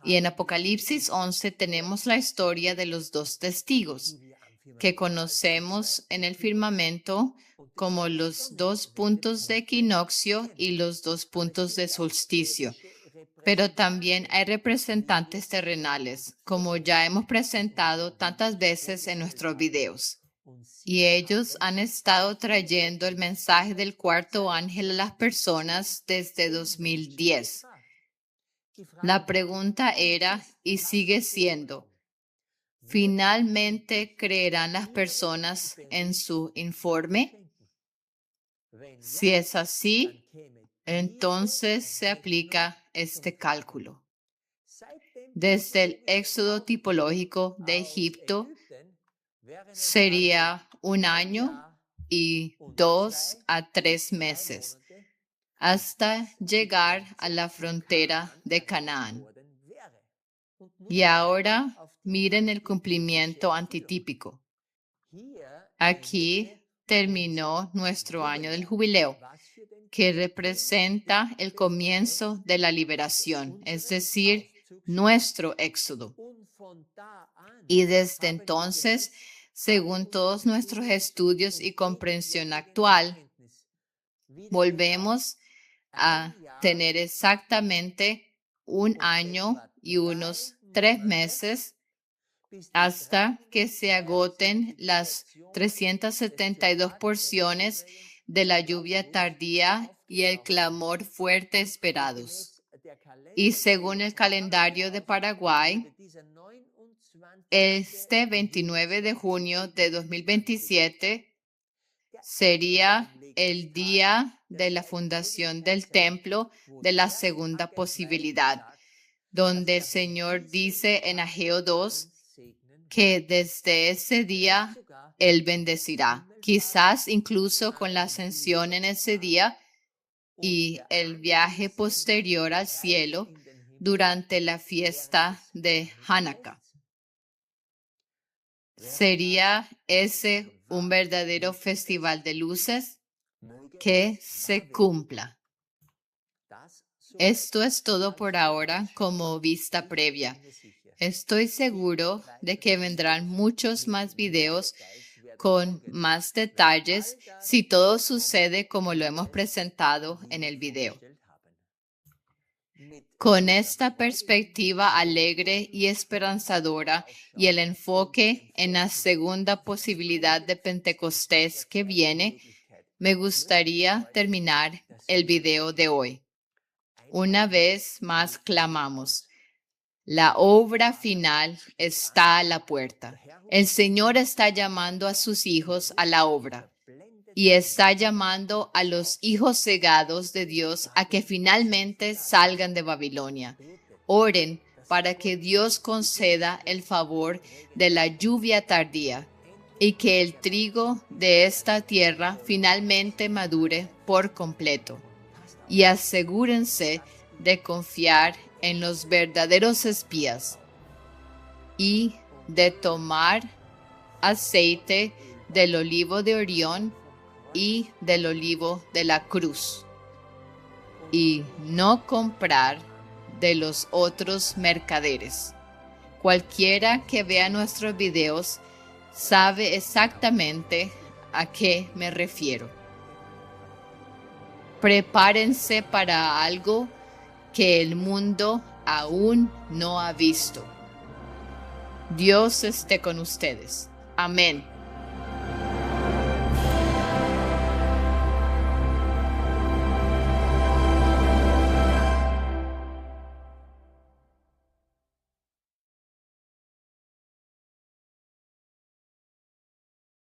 Y en Apocalipsis 11 tenemos la historia de los 2 testigos, que conocemos en el firmamento como los 2 puntos de equinoccio y los 2 puntos de solsticio. Pero también hay representantes terrenales, como ya hemos presentado tantas veces en nuestros videos. Y ellos han estado trayendo el mensaje del 4º ángel a las personas desde 2010. La pregunta era, y sigue siendo, ¿finalmente creerán las personas en su informe? Si es así, entonces se aplica este cálculo. Desde el éxodo tipológico de Egipto sería 1 año y 2 a 3 meses hasta llegar a la frontera de Canaán. Y ahora miren el cumplimiento antitípico. Aquí terminó nuestro año del jubileo, que representa el comienzo de la liberación, es decir, nuestro éxodo. Y desde entonces, según todos nuestros estudios y comprensión actual, volvemos a tener exactamente 1 año y unos 3 meses hasta que se agoten las 372 porciones de la lluvia tardía y el clamor fuerte esperados. Y según el calendario de Paraguay, este 29 de junio de 2027 sería el día de la fundación del templo de la segunda posibilidad, donde el Señor dice en Ageo 2 que desde ese día Él bendecirá, quizás incluso con la ascensión en ese día y el viaje posterior al cielo durante la fiesta de Hanukkah. ¿Sería ese un verdadero festival de luces? Que se cumpla. Esto es todo por ahora como vista previa. Estoy seguro de que vendrán muchos más videos con más detalles si todo sucede como lo hemos presentado en el video. Con esta perspectiva alegre y esperanzadora y el enfoque en la segunda posibilidad de Pentecostés que viene, me gustaría terminar el video de hoy. Una vez más clamamos. La obra final está a la puerta. El Señor está llamando a sus hijos a la obra y está llamando a los hijos cegados de Dios a que finalmente salgan de Babilonia. Oren para que Dios conceda el favor de la lluvia tardía y que el trigo de esta tierra finalmente madure por completo. Y asegúrense de confiar en los verdaderos espías y de tomar aceite del olivo de Orión y del olivo de la cruz y no comprar de los otros mercaderes. Cualquiera que vea nuestros videos sabe exactamente a qué me refiero. Prepárense para algo que el mundo aún no ha visto. Dios esté con ustedes. Amén.